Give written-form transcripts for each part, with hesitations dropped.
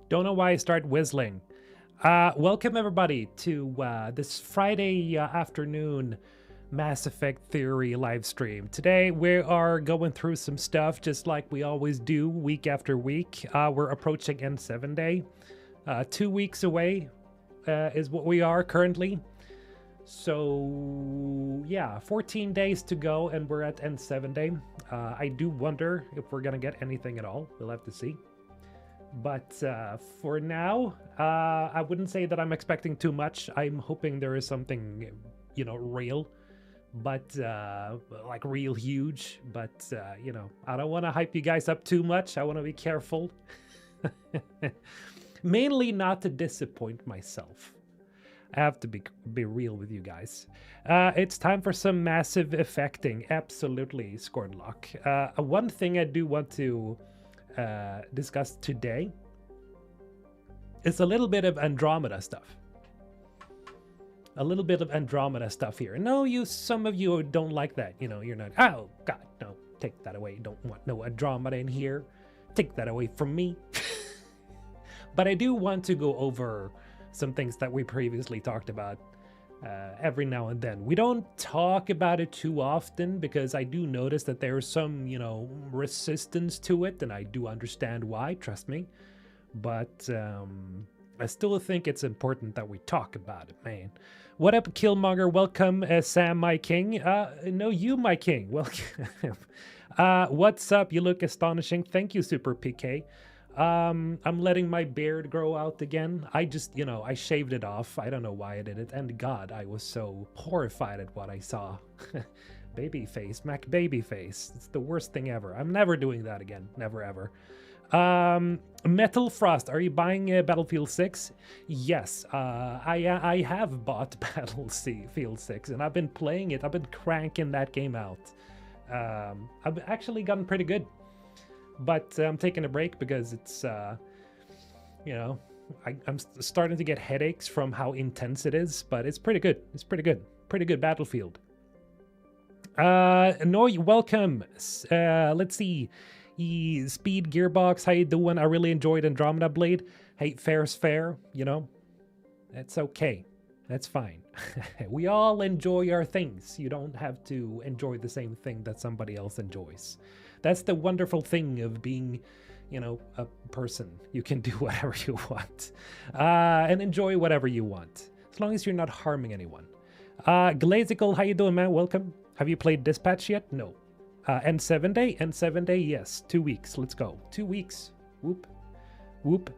Don't know why I start whistling. Welcome everybody to this Friday afternoon Mass Effect Theory live stream. Today we are going through some stuff just like we always do week after week. We're approaching N7 Day. 2 weeks away is what we are currently. So yeah, 14 days to go and we're at N7 Day. I do wonder if we're gonna get anything at all. We'll have to see. But for now, I wouldn't say that I'm expecting too much. I'm hoping there is something, real, but like real huge. But, I don't want to hype you guys up too much. I want to be careful. Mainly not to disappoint myself. I have to be real with you guys. It's time for some massive effecting. Absolutely, Scornlock. One thing I do want to discuss today is a little bit of Andromeda stuff. A little bit of Andromeda stuff here. No, some of you don't like that. You're not, oh God, no, take that away. Don't want no Andromeda in here. Take that away from me. But I do want to go over some things that we previously talked about every now and then. We don't talk about it too often because I do notice that there's some, resistance to it, and I do understand why, trust me. But I still think it's important that we talk about it, man. What up, Killmonger? Welcome, Sam, my king. No, you, my king. Welcome. What's up? You look astonishing. Thank you, Super PK. I'm letting my beard grow out again. I just, I shaved it off. I don't know why I did it. And God, I was so horrified at what I saw. Babyface, Mac Babyface. It's the worst thing ever. I'm never doing that again. Never, ever. Metal Frost, are you buying Battlefield 6? Yes, I have bought Battlefield 6, and I've been playing it. I've been cranking that game out. I've actually gotten pretty good. But I'm taking a break because it's, I'm starting to get headaches from how intense it is, but it's pretty good. It's pretty good. Pretty good Battlefield. No, welcome. Let's see. Speed Gearbox, how you doing? I really enjoyed Andromeda Blade. Hey, fair's fair, It's okay. That's fine. We all enjoy our things. You don't have to enjoy the same thing that somebody else enjoys. That's the wonderful thing of being, a person. You can do whatever you want and enjoy whatever you want, as long as you're not harming anyone. Glazical, how you doing, man? Welcome. Have you played Dispatch yet? No. N7 Day? N7 Day, yes. 2 weeks. Let's go. 2 weeks. Whoop. Whoop.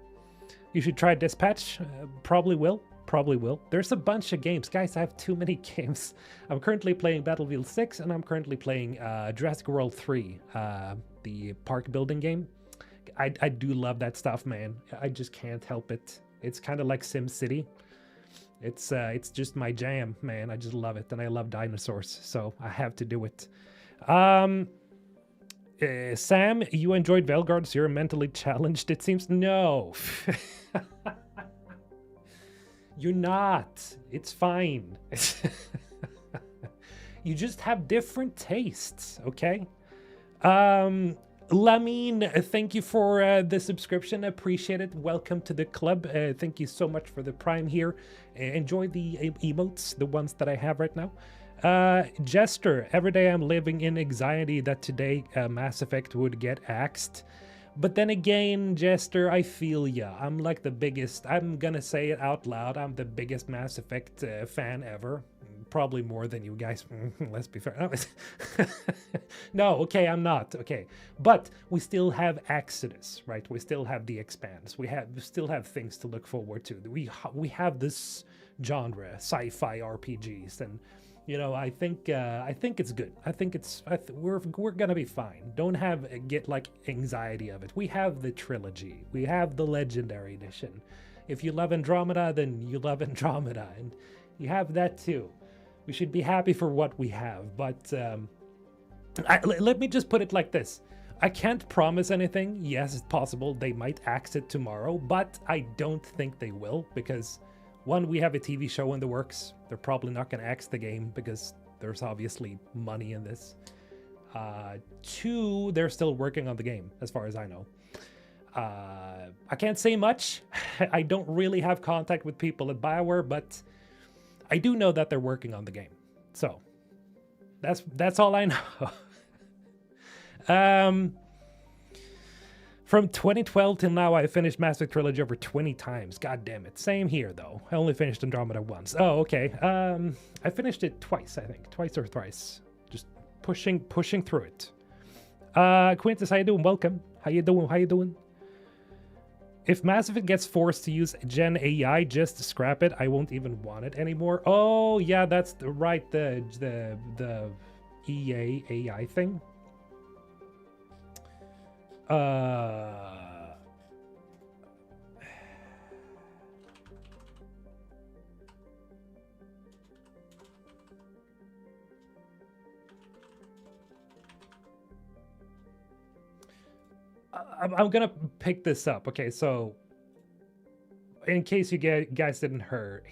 You should try Dispatch. Probably will. Probably will. There's a bunch of games. Guys, I have too many games. I'm currently playing Battlefield 6, and I'm currently playing Jurassic World 3, the park building game. I do love that stuff, man. I just can't help it. It's kind of like SimCity. It's just my jam, man. I just love it, and I love dinosaurs, so I have to do it. Sam, you enjoyed Veilguard, so you're mentally challenged, it seems? No. You're not. It's fine. You just have different tastes, okay? Lamine, thank you for the subscription. Appreciate it. Welcome to the club. Thank you so much for the Prime here. Enjoy the emotes, the ones that I have right now. Jester, every day I'm living in anxiety that today Mass Effect would get axed. But then again, Jester, I feel ya. I'm like the biggest, I'm gonna say it out loud, I'm the biggest Mass Effect fan ever. Probably more than you guys, let's be fair. No, okay, I'm not, okay. But we still have Exodus, right? We still have The Expanse. We still have things to look forward to. We have this genre, sci-fi RPGs, and I think it's good. I think we're gonna be fine. Don't get like anxiety of it. We have the trilogy. We have the Legendary Edition. If you love Andromeda, then you love Andromeda, and you have that too. We should be happy for what we have. But let me just put it like this: I can't promise anything. Yes, it's possible they might axe it tomorrow, but I don't think they will because. One, we have a TV show in the works. They're probably not going to axe the game because there's obviously money in this. Two, they're still working on the game, as far as I know. I can't say much. I don't really have contact with people at BioWare, but I do know that they're working on the game. So that's all I know. From 2012 till now, I finished Mass Effect Trilogy over 20 times. God damn it. Same here, though. I only finished Andromeda once. Oh, okay. I finished it twice, I think. Twice or thrice. Just pushing through it. Quintus, how you doing? Welcome. How you doing? If Mass Effect gets forced to use Gen AI, just scrap it. I won't even want it anymore. Oh, yeah, that's right. The EA AI thing. I'm gonna pick this up. Okay, so in case you guys didn't heard,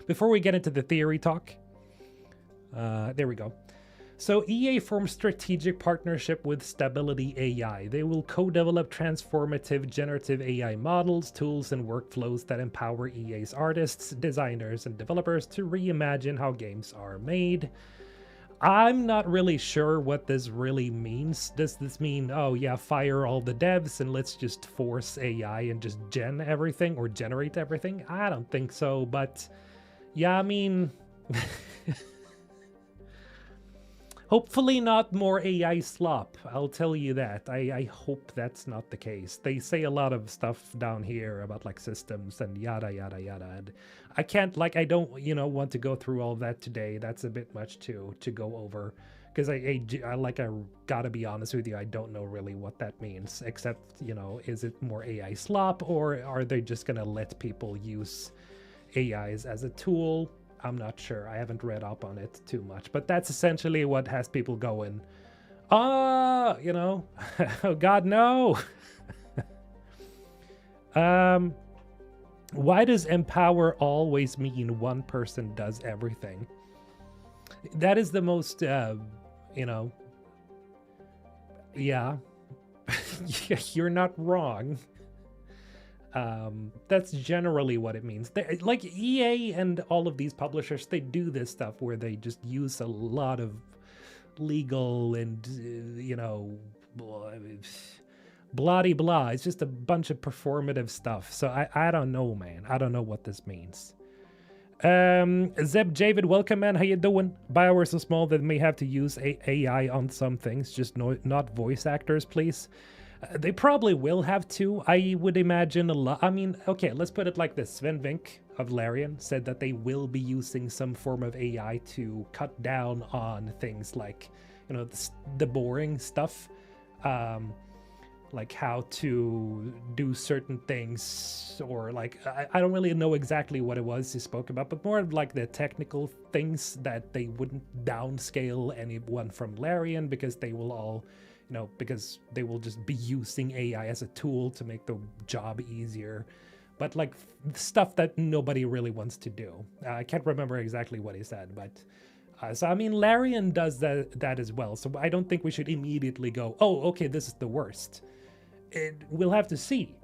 before we get into the theory talk, there we go. So EA formed strategic partnership with Stability AI. They will co-develop transformative generative AI models, tools, and workflows that empower EA's artists, designers, and developers to reimagine how games are made. I'm not really sure what this really means. Does this mean, oh yeah, fire all the devs and let's just force AI and just gen everything or generate everything? I don't think so, but yeah, I mean... Hopefully not more AI slop, I'll tell you that. I hope that's not the case. They say a lot of stuff down here about like systems and yada yada yada. And I can't, like, I don't, want to go through all that today. That's a bit much to go over. Because I gotta be honest with you, I don't know really what that means. Except, is it more AI slop or are they just gonna let people use AIs as a tool? I'm not sure. I haven't read up on it too much, but that's essentially what has people going, oh God, no. Why does empower always mean one person does everything? That is the most, yeah. You're not wrong. That's generally what it means. Like EA and all of these publishers, they do this stuff where they just use a lot of legal and, blah blah. It's just a bunch of performative stuff. So I don't know, man. I don't know what this means. Zeb Javid, welcome, man. How you doing? BioWare is so small that they may have to use AI on some things, just not voice actors, please. They probably will have to. I would imagine a lot. I mean, okay, let's put it like this. Sven Vink of Larian said that they will be using some form of AI to cut down on things like, the boring stuff. Like how to do certain things, or like, I don't really know exactly what it was he spoke about, but more of like the technical things that they wouldn't downscale anyone from Larian because they will all... because they will just be using AI as a tool to make the job easier. But like stuff that nobody really wants to do. I can't remember exactly what he said, but... so I mean, Larian does that as well. So I don't think we should immediately go, oh, okay, this is the worst. We'll have to see,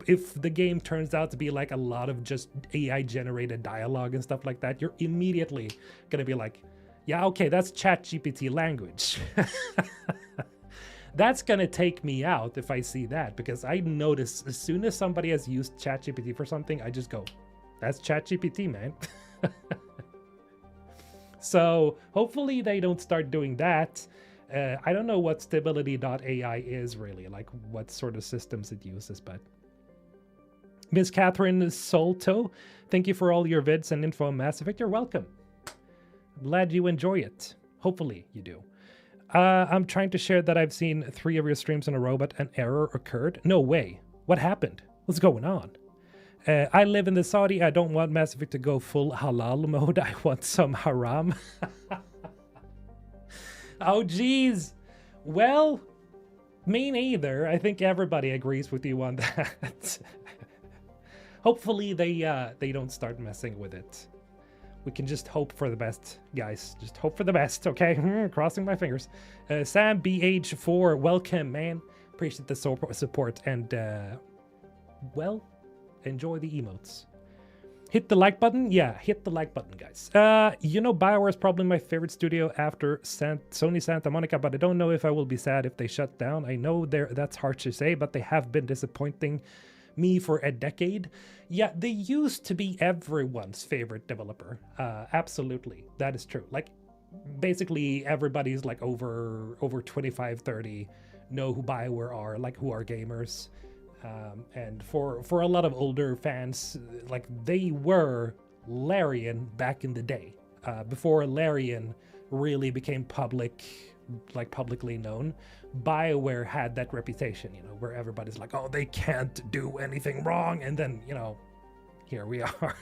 if the game turns out to be like a lot of just AI-generated dialogue and stuff like that, you're immediately going to be like, yeah, okay, that's ChatGPT language. That's gonna take me out if I see that, because I notice as soon as somebody has used ChatGPT for something, I just go, that's ChatGPT, man. So hopefully they don't start doing that. I don't know what stability.ai is really, like what sort of systems it uses, but... Miss Catherine Solto, thank you for all your vids and info on Mass Effect. You're welcome. Glad you enjoy it. Hopefully you do. I'm trying to share that I've seen 3 of your streams in a row, but an error occurred. No way. What happened? What's going on? I live in the Saudi. I don't want Mass Effect to go full halal mode. I want some haram. Oh, geez. Well, me neither. I think everybody agrees with you on that. Hopefully they don't start messing with it. We can just hope for the best, guys. Just hope for the best, okay? Crossing my fingers. Sam BH4, welcome, man. Appreciate the support and, well, enjoy the emotes. Hit the like button? Yeah, hit the like button, guys. You know, BioWare is probably my favorite studio after Sony Santa Monica, but I don't know if I will be sad if they shut down. I know that's hard to say, but they have been disappointing me for a decade. Yeah, they used to be everyone's favorite developer. Absolutely, that is true. Like, basically everybody's like over 25, 30 know who BioWare are, like who are gamers. And for a lot of older fans, like they were Larian back in the day, before Larian really became publicly known. BioWare had that reputation, you know, where everybody's like, oh, they can't do anything wrong, and then, you know, here we are.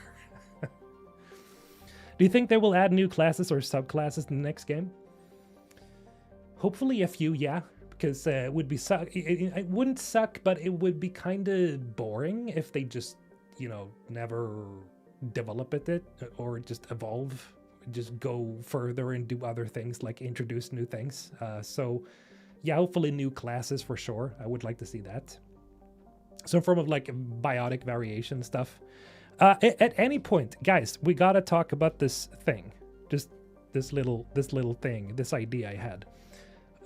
Do you think they will add new classes or subclasses in the next game? Hopefully a few, yeah. Because it would be it wouldn't suck, but it would be kind of boring if they just, you know, never develop it or just evolve, just go further and do other things like introduce new things. So yeah, hopefully new classes for sure. I would like to see that. Some form of like biotic variation stuff. At any point, guys, we gotta talk about this thing. Just this little thing, this idea I had.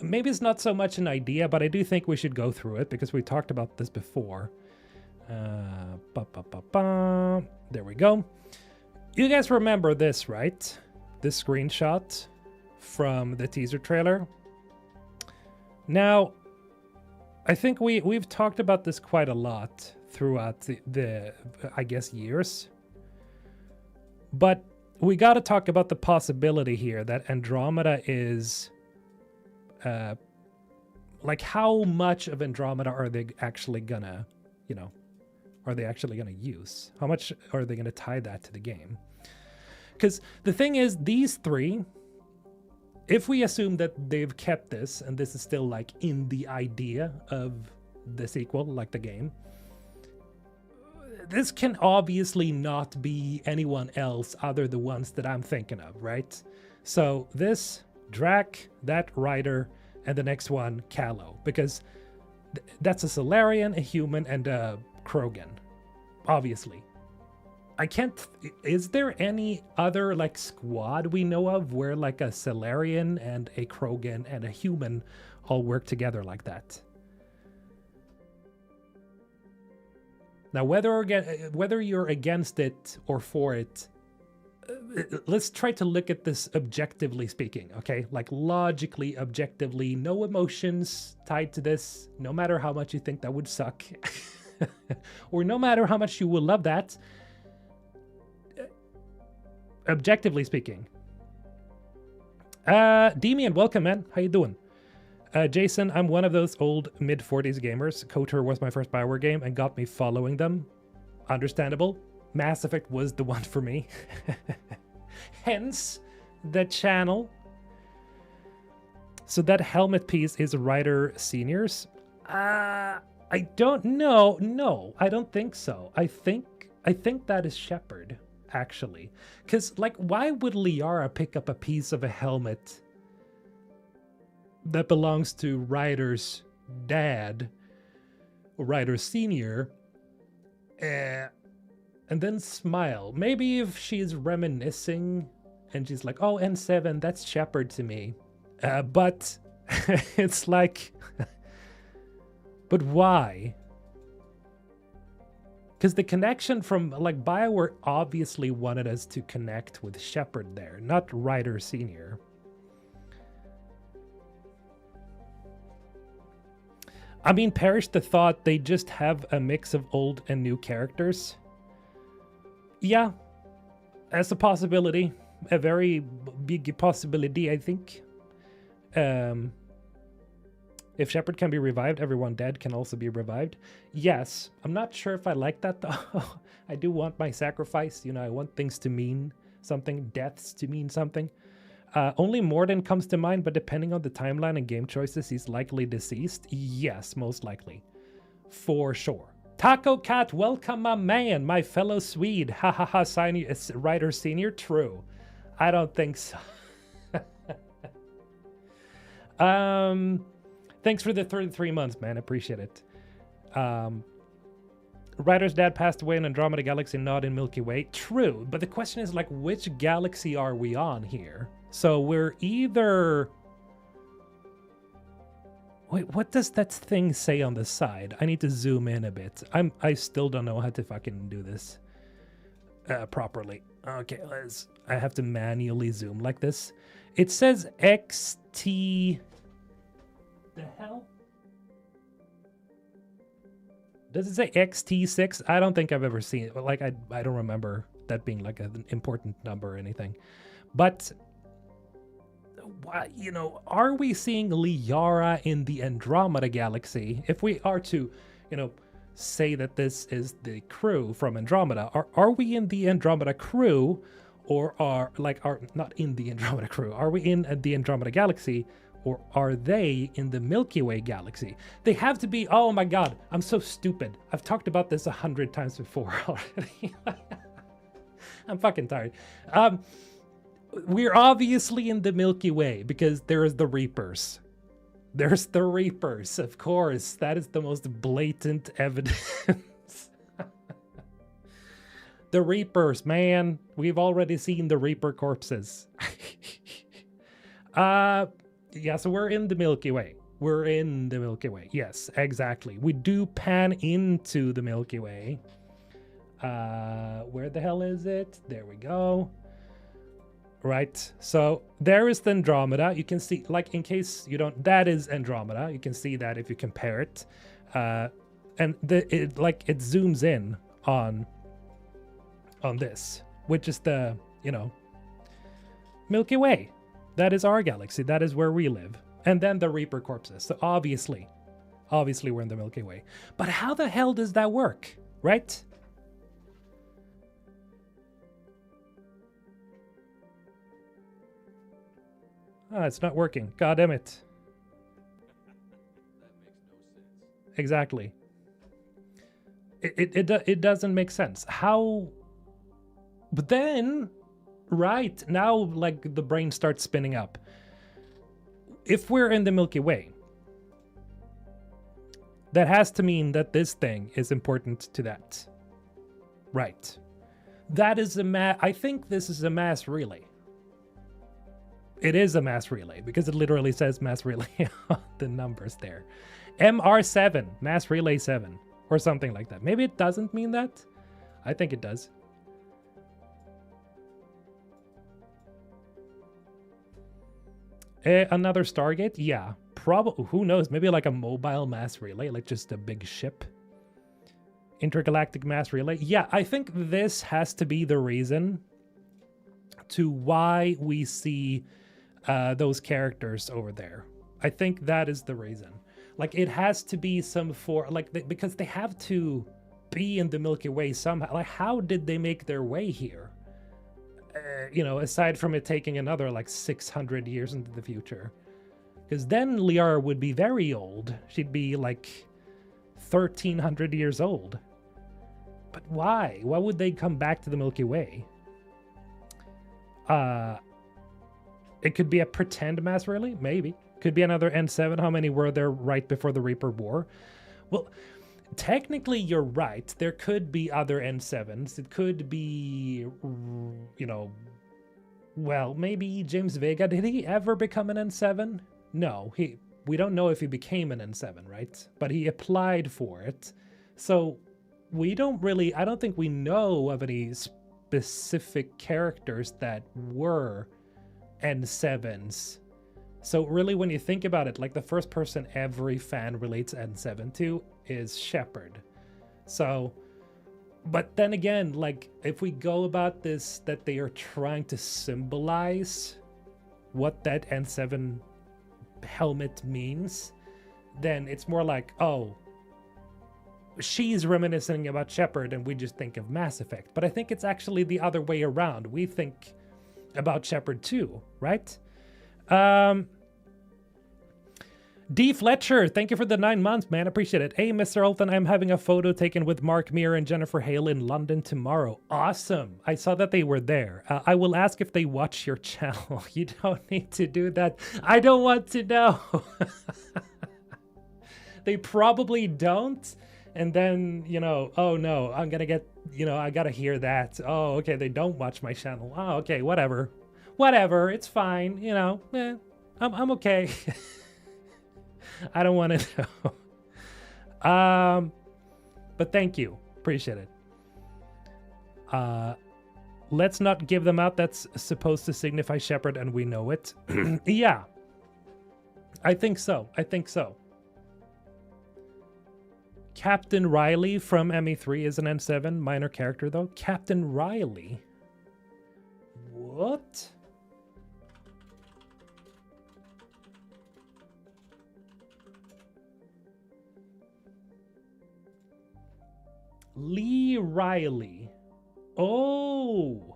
Maybe it's not so much an idea, but I do think we should go through it because we talked about this before. There we go. You guys remember this, right? This screenshot from the teaser trailer. Now, I think we've talked about this quite a lot throughout the I guess years. But we got to talk about the possibility here that Andromeda is like how much of Andromeda are they actually gonna, you know, are they actually gonna use? How much are they gonna tie that to the game? Because the thing is, these three, if we assume that they've kept this and this is still like in the idea of the sequel, like the game, this can obviously not be anyone else other the ones that I'm thinking of, right? So this, Drac, that Rider, and the next one, Callow, because that's a Solarian, a human, and a Krogan, obviously. I can't... Is there any other, like, squad we know of where, like, a Solarian and a Krogan and a human all work together like that? Now, whether you're against it or for it, let's try to look at this objectively speaking, okay? Like logically, objectively, no emotions tied to this, no matter how much you think that would suck, or no matter how much you will love that. Objectively speaking. Demian, welcome, man. How you doing? Jason, I'm one of those old mid-40s gamers. KOTOR was my first BioWare game and got me following them. Understandable. Mass Effect was the one for me. Hence, the channel. So that helmet piece is Rider Senior's? I don't know. No, I don't think so. I think that is Shepard, actually. Because, like, why would Liara pick up a piece of a helmet that belongs to Rider's dad, or Rider Senior, and then smile? Maybe if she's reminiscing and she's like, oh, N7, that's Shepard to me. But it's like, but why? Because the connection from, like, BioWare obviously wanted us to connect with Shepard there, not Rider Senior. I mean, perish the thought they just have a mix of old and new characters. Yeah, as a possibility, a very big possibility, I think. If Shepard can be revived, everyone dead can also be revived. Yes, I'm not sure if I like that though. I do want my sacrifice, you know, I want things to mean something, deaths to mean something. Only Mordin comes to mind, but depending on the timeline and game choices, he's likely deceased. Yes, most likely. For sure. Taco Cat, welcome, my man, my fellow Swede. Ha ha ha, writer senior. True. I don't think so. Thanks for the 33 months, man. Appreciate it. Writer's dad passed away in Andromeda Galaxy, not in Milky Way. True, but the question is, like, which galaxy are we on here? So we're either... Wait, what does that thing say on the side? I need to zoom in a bit. I still don't know how to fucking do this properly. Okay, I have to manually zoom like this. It says XT... The hell? Does it say XT6? I don't think I've ever seen it. Like, I don't remember that being like an important number or anything. But... you know, are we seeing Liara in the Andromeda Galaxy? If we are to, you know, say that this is the crew from Andromeda, are we in the Andromeda crew, or are not in the Andromeda crew? Are we in the Andromeda Galaxy, or are they in the Milky Way galaxy? They have to be. Oh my God, I'm so stupid. I've talked about this 100 times before already. I'm fucking tired. We're obviously in the Milky Way because there's the Reapers. There's the Reapers, of course. That is the most blatant evidence. The Reapers, man. We've already seen the Reaper corpses. Yeah, so we're in the Milky Way. We're in the Milky Way. Yes, exactly. We do pan into the Milky Way. Where the hell is it? There we go. Right, so there is the Andromeda. You can see, like, in case you don't, that is Andromeda. You can see that if you compare it, and it zooms in on this, which is the, you know, Milky Way. That is our galaxy. That is where we live. And then the Reaper corpses. So obviously we're in the Milky Way. But how the hell does that work, right? Ah, it's not working. God damn it. That makes no sense. Exactly. It doesn't make sense. How? But then, right, now, like, the brain starts spinning up. If we're in the Milky Way, that has to mean that this thing is important to that. Right. That is I think this is a mass relay. It is a mass relay because it literally says mass relay on the numbers there. MR7, mass relay 7, or something like that. Maybe it doesn't mean that. I think it does. Another Stargate? Yeah, probably. Who knows? Maybe like a mobile mass relay, like just a big ship. Intergalactic mass relay. Yeah, I think this has to be the reason to why we see those characters over there. I think that is the reason. Like, it has to be because they have to be in the Milky Way somehow. Like, how did they make their way here? You know, aside from it taking another like 600 years into the future. Because then Liara would be very old. She'd be like 1,300 years old. But why? Why would they come back to the Milky Way? It could be a pretend mass relay, maybe. Could be another N7. How many were there right before the Reaper War? Well, technically you're right. There could be other N7s. It could be, you know, well, maybe James Vega. Did he ever become an N7? No, we don't know if he became an N7, right? But he applied for it. So we don't really, I don't think we know of any specific characters that were N7s. So really, when you think about it, like, the first person every fan relates N7 to is Shepard. So, but then again, like, if we go about this, that they are trying to symbolize what that N7 helmet means, then it's more like, oh, she's reminiscing about Shepard and we just think of Mass Effect. But I think it's actually the other way around. We think about Shepard too, right? D. Fletcher, thank you for the 9 months, man. Appreciate it. Hey, Mr. Alton, I'm having a photo taken with Mark Meer and Jennifer Hale in London tomorrow. Awesome. I saw that they were there. I will ask if they watch your channel. You don't need to do that. I don't want to know. They probably don't. And then, you know, oh no, I'm gonna get, you know, I gotta hear that. Oh, okay, they don't watch my channel. Oh, okay, whatever. Whatever, it's fine, you know. I'm okay. I don't want to know. But thank you. Appreciate it. Let's not give them out. That's supposed to signify shepherd, and we know it. Yeah. I think so. I think so. Captain Riley from ME3 is an N7. Minor character, though. Captain Riley? What? Lee Riley. Oh.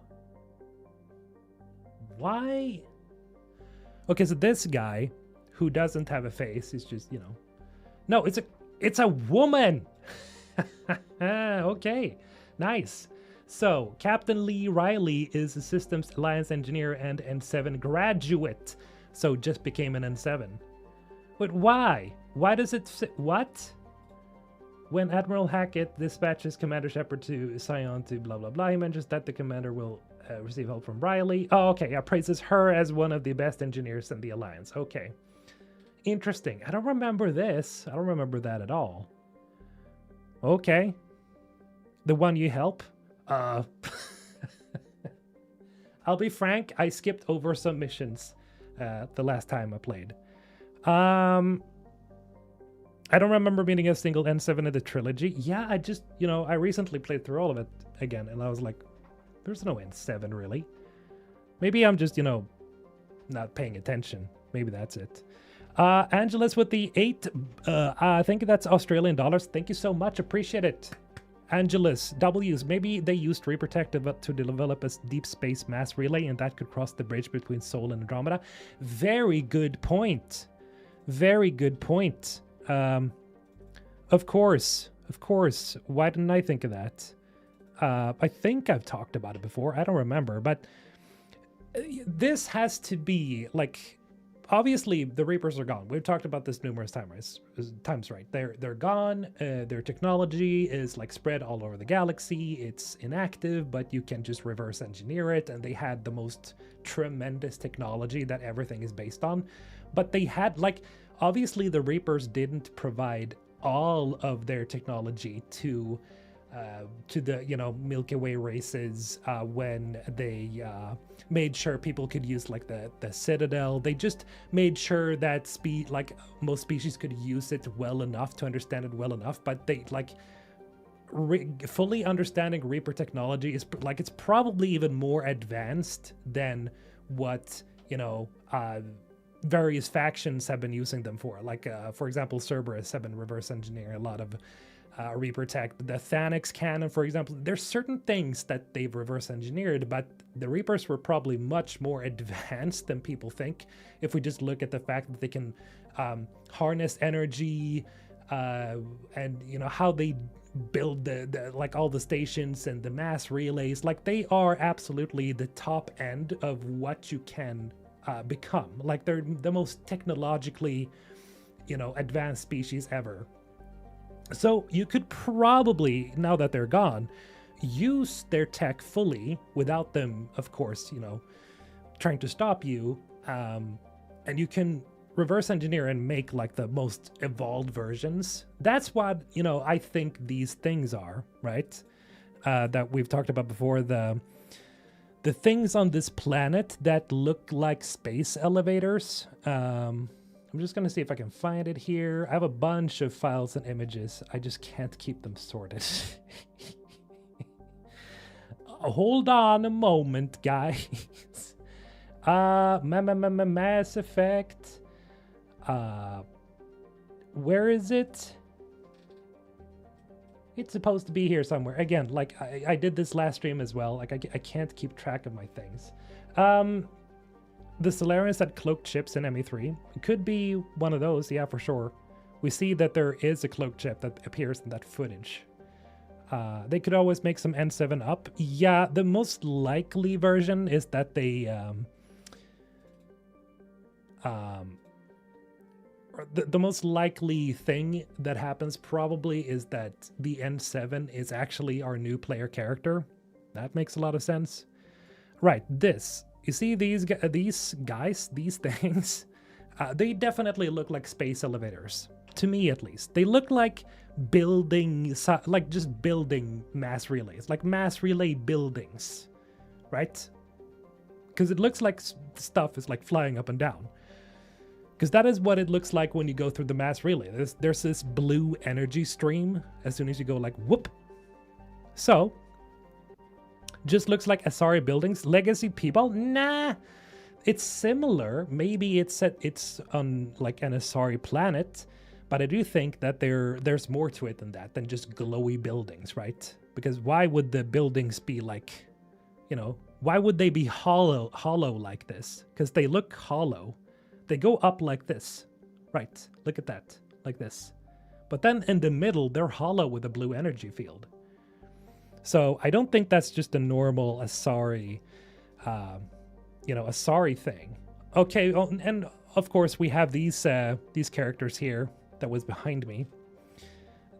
Why? Okay, so this guy who doesn't have a face, he's just, you know. No, it's a woman. Okay. Nice. So, Captain Lee Riley is a Systems Alliance engineer and N7 graduate. So just became an N7. But why? Why does it say what? When Admiral Hackett dispatches Commander Shepard to Sion to blah blah blah, he mentions that the commander will receive help from Riley. Oh, okay. Yeah, praises her as one of the best engineers in the Alliance. Okay. Interesting. I don't remember this. I don't remember that at all. Okay. The one you help? I'll be frank, I skipped over some missions the last time I played. I don't remember meeting a single N7 in the trilogy. Yeah, I just, you know, I recently played through all of it again, and I was like, there's no N7 really. Maybe I'm just, you know, not paying attention. Maybe that's it. Angelus with the 8, I think that's Australian dollars. Thank you so much, appreciate it. Angelus, W's, maybe they used Reaper Tech to develop a deep space mass relay, and that could cross the bridge between Sol and Andromeda. Very good point. Very good point. Of course. Why didn't I think of that? I think I've talked about it before. I don't remember, but this has to be like, obviously the Reapers are gone. We've talked about this numerous times, right? They're gone. Their technology is like spread all over the galaxy. It's inactive, but you can just reverse engineer it. And they had the most tremendous technology that everything is based on. But they had like, obviously the Reapers didn't provide all of their technology to the, you know, Milky Way races when they made sure people could use like the Citadel. They just made sure that like most species could use it well enough to understand it well enough, but they like fully understanding Reaper technology is like, it's probably even more advanced than what, you know, various factions have been using them for. Like, for example, Cerberus have been reverse engineering a lot of Reaper tech. The Thanix cannon, for example, there's certain things that they've reverse engineered, but the Reapers were probably much more advanced than people think. If we just look at the fact that they can harness energy and, you know, how they build the like all the stations and the mass relays, like they are absolutely the top end of what you can become. Like they're the most technologically, you know, advanced species ever. So you could probably, now that they're gone, use their tech fully without them, of course, you know, trying to stop you. And you can reverse engineer and make like the most evolved versions. That's what, you know, I think these things are, right? That we've talked about before, the things on this planet that look like space elevators. I'm just gonna see if I can find it here. I have a bunch of files and images. I just can't keep them sorted. Hold on a moment, guys. Mass Effect. Where is it? It's supposed to be here somewhere. Again, like I did this last stream as well. Like I can't keep track of my things. the Solarians that cloaked ships in ME3 could be one of those, yeah, for sure. We see that there is a cloaked ship that appears in that footage. They could always make some N7 up. Yeah, the most likely version is that they the most likely thing that happens probably is that the N7 is actually our new player character. That makes a lot of sense. Right, this. You see these guys, these things? They definitely look like space elevators. To me, at least. They look like just building mass relays. Like mass relay buildings. Right? Because it looks like stuff is like flying up and down. Because that is what it looks like when you go through the mass relay. There's this blue energy stream as soon as you go like whoop. So, just looks like Asari buildings. Legacy people? Nah. It's similar. Maybe it's on like an Asari planet, but I do think that there's more to it than that, than just glowy buildings, right? Because why would the buildings be like, you know, why would they be hollow like this? Because they look hollow. They go up like this. Right, look at that, like this. But then in the middle, they're hollow with a blue energy field. So I don't think that's just a normal Asari, Asari thing. Okay, and of course we have these characters here that was behind me.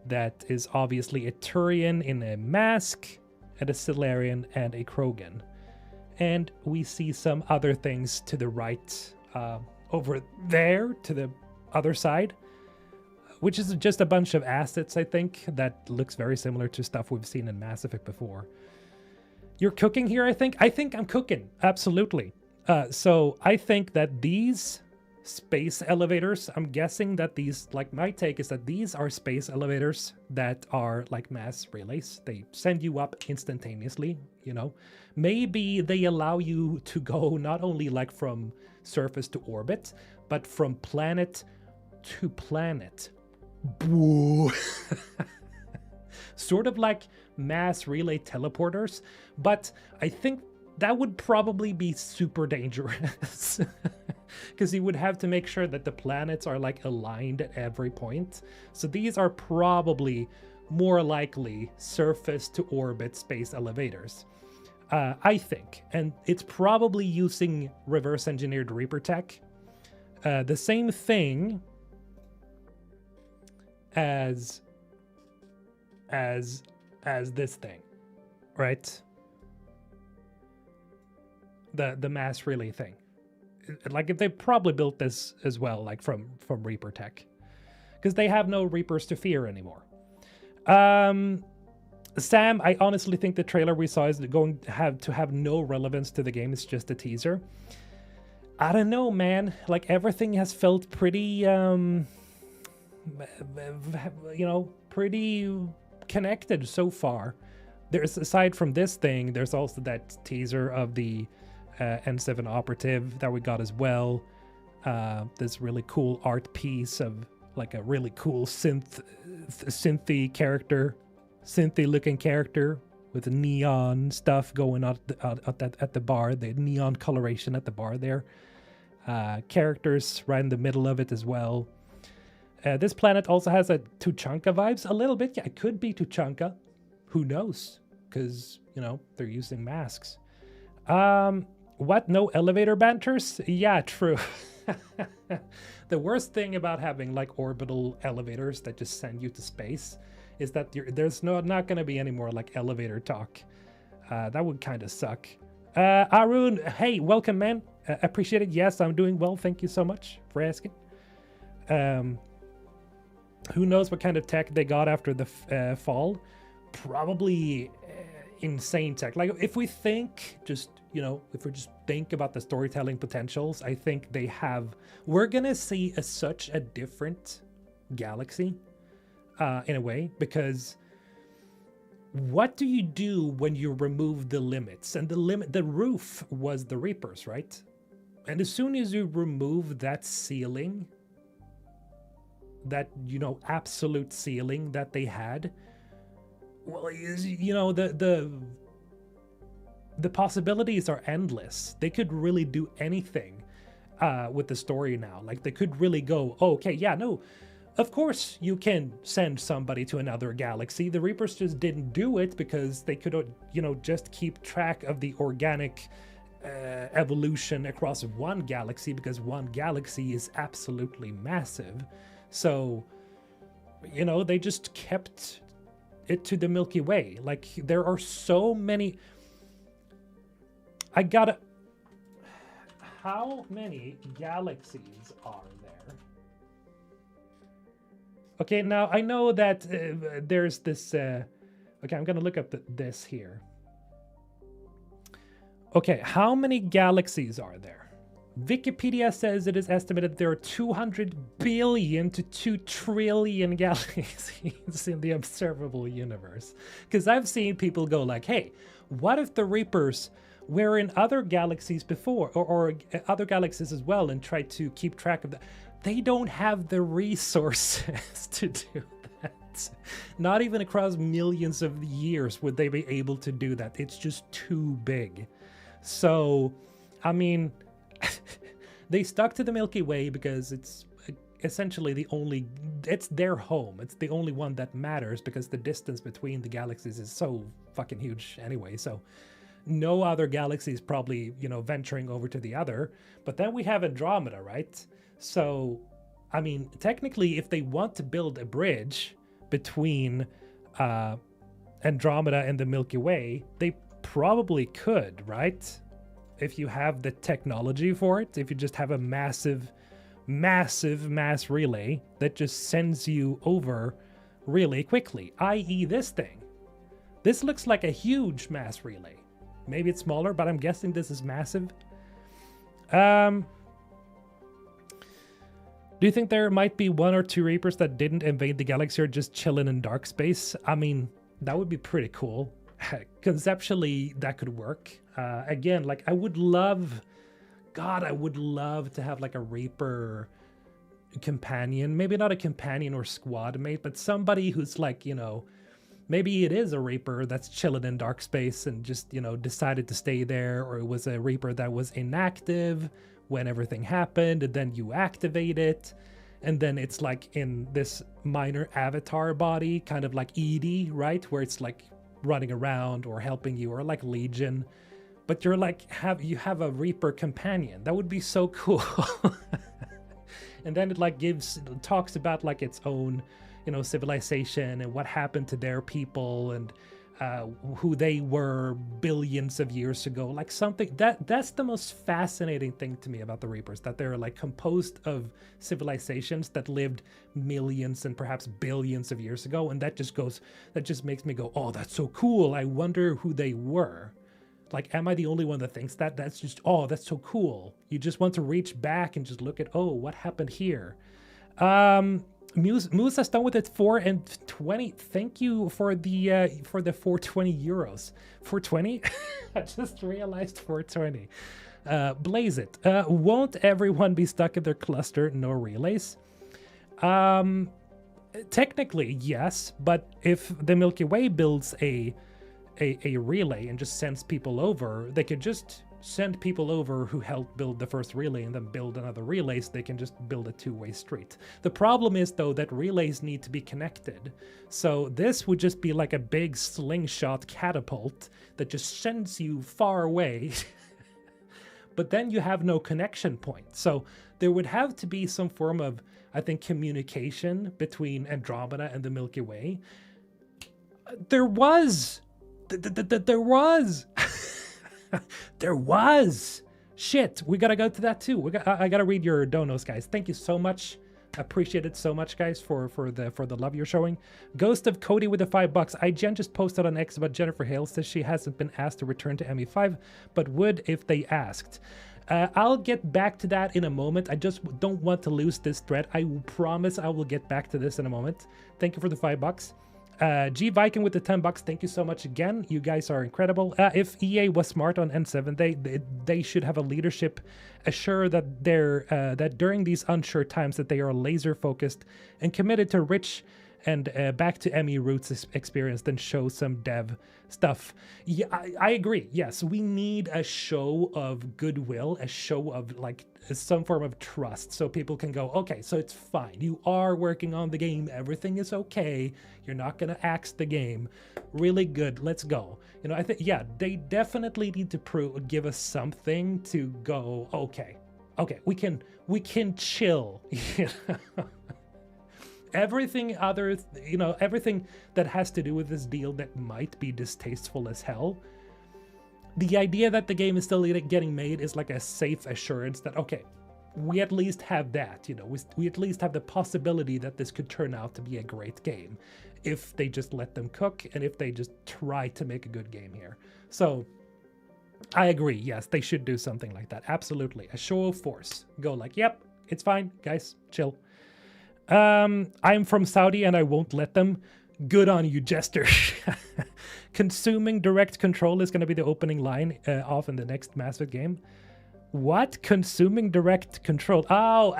That is obviously a Turian in a mask, and a Solarian and a Krogan. And we see some other things to the right, over there to the other side, which is just a bunch of assets, I think, that looks very similar to stuff we've seen in Mass Effect before. You're cooking here, I think? I think I'm cooking, absolutely. So I think that these space elevators, I'm guessing that these, like my take is that these are space elevators that are like mass relays. They send you up instantaneously, you know. Maybe they allow you to go not only like from surface to orbit, but from planet to planet. Boo. Sort of like mass relay teleporters, but I think that would probably be super dangerous because you would have to make sure that the planets are like aligned at every point. So these are probably more likely surface to orbit space elevators, I think. And it's probably using reverse engineered Reaper tech. The same thing as this thing, right? The mass relay thing. Like if they probably built this as well, like from Reaper tech, because they have no Reapers to fear anymore. Sam, I honestly think the trailer we saw is going to have no relevance to the game. It's just a teaser. I don't know, man. Like everything has felt pretty, pretty connected so far. There's, aside from this thing, there's also that teaser of the N7 operative that we got as well. This really cool art piece of like a really cool synthy character, synthy looking character with neon stuff going on at the bar, the neon coloration at the bar there. Characters right in the middle of it as well. This planet also has a Tuchanka vibes a little bit. Yeah, it could be Tuchanka. Who knows? Because, you know, they're using masks. What? No elevator banters? Yeah, true. The worst thing about having like orbital elevators that just send you to space is that there's not going to be any more like elevator talk. That would kind of suck. Arun, hey, welcome, man. Appreciate it. Yes, I'm doing well. Thank you so much for asking. Who knows what kind of tech they got after the fall? Probably insane tech. Like if we think just, you know, if we just think about the storytelling potentials, I think they have, we're going to see such a different galaxy in a way, because what do you do when you remove the limits? And the roof was the Reapers, right? And as soon as you remove that ceiling, that, you know, absolute ceiling that they had, well, you know, the possibilities are endless. They could really do anything. with the story now. Like they could really go, oh, okay, yeah, no, of course you can send somebody to another galaxy. The Reapers just didn't do it because they could, just keep track of the organic evolution across one galaxy, because one galaxy is absolutely massive. So, they just kept it to the Milky Way. Like there are so many. How many galaxies are there? Okay, now I know that there's this. Okay, I'm gonna look up this here. Okay, how many galaxies are there? Wikipedia says it is estimated there are 200 billion to 2 trillion galaxies in the observable universe. Because I've seen people go like, hey, what if the Reapers were in other galaxies before, or other galaxies as well, and try to keep track of that? They don't have the resources to do that. Not even across millions of years would they be able to do that. It's just too big. So, I mean, they stuck to the Milky Way because it's essentially it's their home. It's the only one that matters because the distance between the galaxies is so fucking huge anyway. So no other galaxy is probably, venturing over to the other. But then we have Andromeda, right? So, I mean, technically, if they want to build a bridge between Andromeda and the Milky Way, they probably could, right? If you have the technology for it, if you just have a massive mass relay that just sends you over really quickly, i.e. this thing. This looks like a huge mass relay. Maybe it's smaller, but I'm guessing this is massive. Do you think there might be 1 or 2 Reapers that didn't invade the galaxy or just chilling in dark space? I mean, that would be pretty cool. Conceptually, that could work. Again, like I would love to have like a Reaper companion. Maybe not a companion or squad mate, but somebody who's like, maybe it is a Reaper that's chilling in dark space and just, decided to stay there, or it was a Reaper that was inactive when everything happened, and then you activate it, and then it's like in this minor avatar body, kind of like Edie, right? Where it's like running around or helping you, or like Legion, but you're like you have a Reaper companion. That would be so cool. And then it like talks about like its own, civilization and what happened to their people, and who they were billions of years ago. Like something that's the most fascinating thing to me about the Reapers, that they're like composed of civilizations that lived millions and perhaps billions of years ago, and that just makes me go, oh, that's so cool. I wonder who they were. Like, am I the only one that thinks that? That's just, oh, that's so cool. You just want to reach back and just look at, oh, what happened here? Musa's done with it 420. Thank you for the 420 euros. 420? I just realized 420. Blaze it. Won't everyone be stuck in their cluster? No relays. Technically, yes, but if the Milky Way builds a relay and just sends people over, they could just send people over who helped build the first relay and then build another relay, so they can just build a two-way street. The problem is, though, that relays need to be connected. So this would just be like a big slingshot catapult that just sends you far away. But then you have no connection point. So there would have to be some form of, I think, communication between Andromeda and the Milky Way. There was. There was. Shit, we gotta go to that too. I gotta read your donos, guys. Thank you so much. Appreciate it so much, guys, for the love you're showing. Ghost of Cody with the $5. IGN just posted on X about Jennifer Hale, says she hasn't been asked to return to ME5, but would if they asked. I'll get back to that in a moment. I just don't want to lose this thread. I promise I will get back to this in a moment. Thank you for the $5. G Viking with the $10. Thank you so much again. You guys are incredible. If EA was smart on N7, they should have a leadership assure that that during these unsure times that they are laser focused and committed to rich and back to ME Roots experience than show some dev stuff. Yeah, I agree. Yes, we need a show of goodwill, a show of like some form of trust, so people can go, okay, so it's fine. You are working on the game. Everything is okay. You're not gonna axe the game. Really good. Let's go. You know, I think, yeah, they definitely need to give us something to go, okay, we can chill. You know? Everything other, you know, everything that has to do with this deal that might be distasteful as hell, the idea that the game is still getting made is like a safe assurance that, okay, we at least have that, you know, we at least have the possibility that this could turn out to be a great game if they just let them cook and if they just try to make a good game here. So I agree. Yes, they should do something like that. Absolutely. A show of force. Go like, yep, it's fine, guys, chill. I'm from Saudi and I won't let them. Good on you, Jester. Consuming direct control is going to be the opening line off in the next Mass Effect game. What? Consuming direct control? Oh,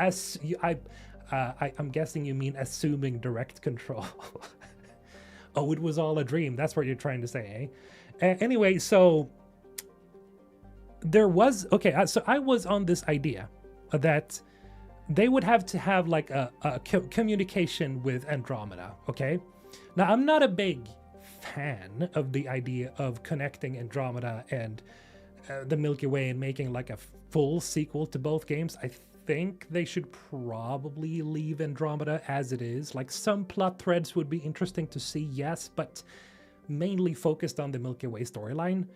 I'm guessing you mean assuming direct control. Oh, it was all a dream. That's what you're trying to say, eh? Anyway, so there was, okay, so I was on this idea that they would have to have like a communication with Andromeda, okay? Now, I'm not a big fan of the idea of connecting Andromeda and the Milky Way and making like a full sequel to both games. I think they should probably leave Andromeda as it is. Like, some plot threads would be interesting to see, yes, but mainly focused on the Milky Way storyline.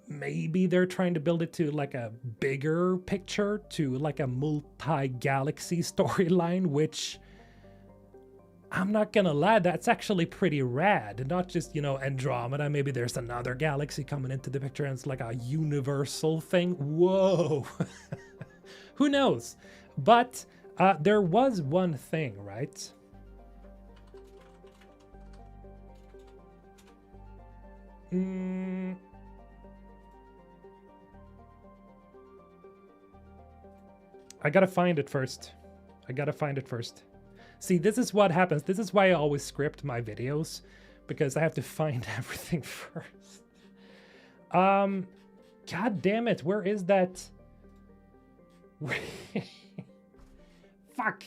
Maybe they're trying to build it to like a bigger picture, to like a multi-galaxy storyline, which I'm not gonna lie, that's actually pretty rad. Not just, you know, Andromeda, maybe there's another galaxy coming into the picture and it's like a universal thing. Whoa. Who knows? But there was one thing, right? I gotta find it first. See, this is what happens. This is why I always script my videos, because I have to find everything first. God damn it, where is that? Fuck.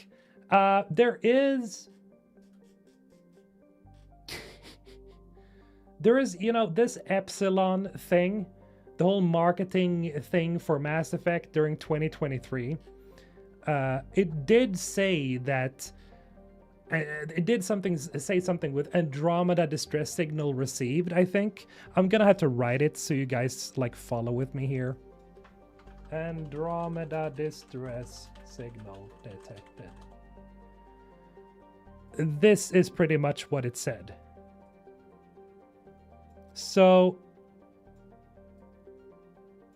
There is, you know, this Epsilon thing, the whole marketing thing for Mass Effect during 2023. It did say that it did say something with Andromeda distress signal received, I think. I'm gonna have to write it so you guys like follow with me here. Andromeda distress signal detected. This is pretty much what it said. So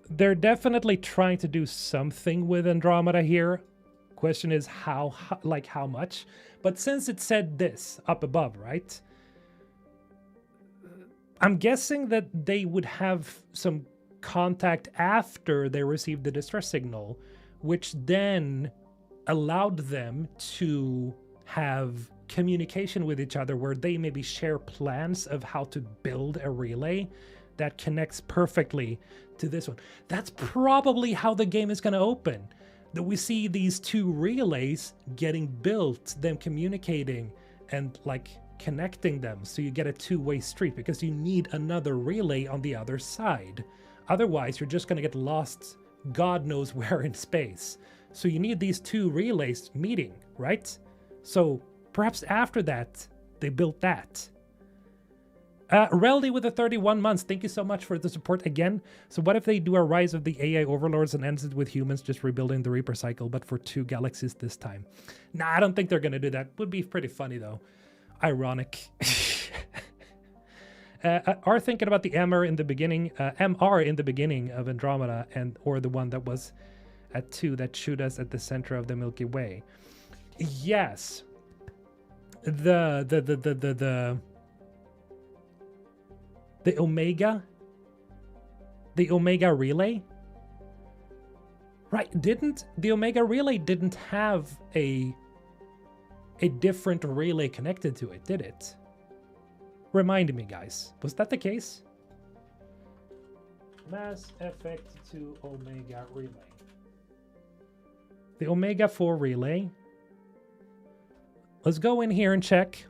they're definitely trying to do something with Andromeda here. Question is how much? But since it said this up above, right? I'm guessing that they would have some contact after they received the distress signal, which then allowed them to have communication with each other where they maybe share plans of how to build a relay that connects perfectly to this one. That's probably how the game is going to open. That we see these two relays getting built, them communicating and like connecting them, so you get a two-way street, because you need another relay on the other side. Otherwise, you're just going to get lost God knows where in space. So you need these two relays meeting, right? So perhaps after that, they built that. Reldy with the 31 months, thank you so much for the support again. So what if they do a Rise of the AI Overlords and ends it with humans just rebuilding the Reaper cycle, but for 2 galaxies this time? Nah, I don't think they're going to do that. Would be pretty funny, though. Ironic. Are thinking about the MR in the beginning of Andromeda, or the one that was at 2 that shoot us at the center of the Milky Way. Yes. The Omega relay, right? The Omega relay didn't have a a different relay connected to it, did it? Remind me, guys. Was that the case? Mass Effect 2 Omega relay. The Omega 4 relay. Let's go in here and check.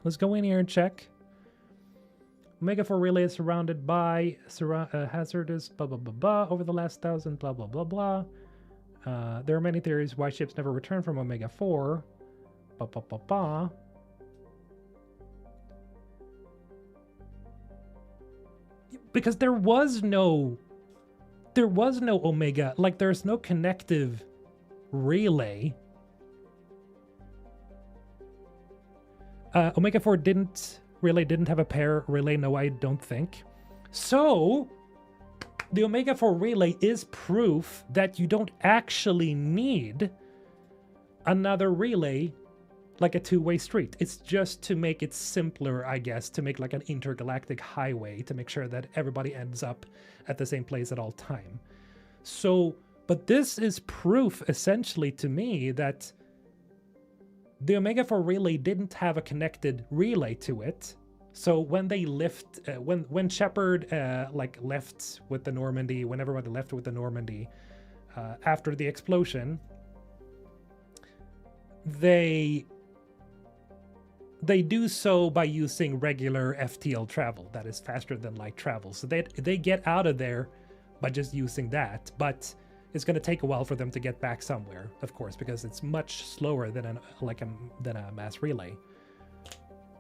Omega 4 relay is surrounded by hazardous blah blah blah blah over the last 1,000 blah blah blah blah. There are many theories why ships never return from Omega 4. Ba ba ba ba. Because there was no Omega, like there's no connective relay. Omega 4 didn't have a pair relay, no, I don't think. So the Omega 4 relay is proof that you don't actually need another relay like a two-way street. It's just to make it simpler, I guess, to make like an intergalactic highway to make sure that everybody ends up at the same place at all time. So, but this is proof essentially to me that the Omega 4 relay didn't have a connected relay to it. So when they left, when Shepard like left with the Normandy, when everybody left with the Normandy after the explosion, they do so by using regular FTL travel, that is faster than light travel. So they get out of there by just using that, but it's going to take a while for them to get back somewhere, of course, because it's much slower than a mass relay.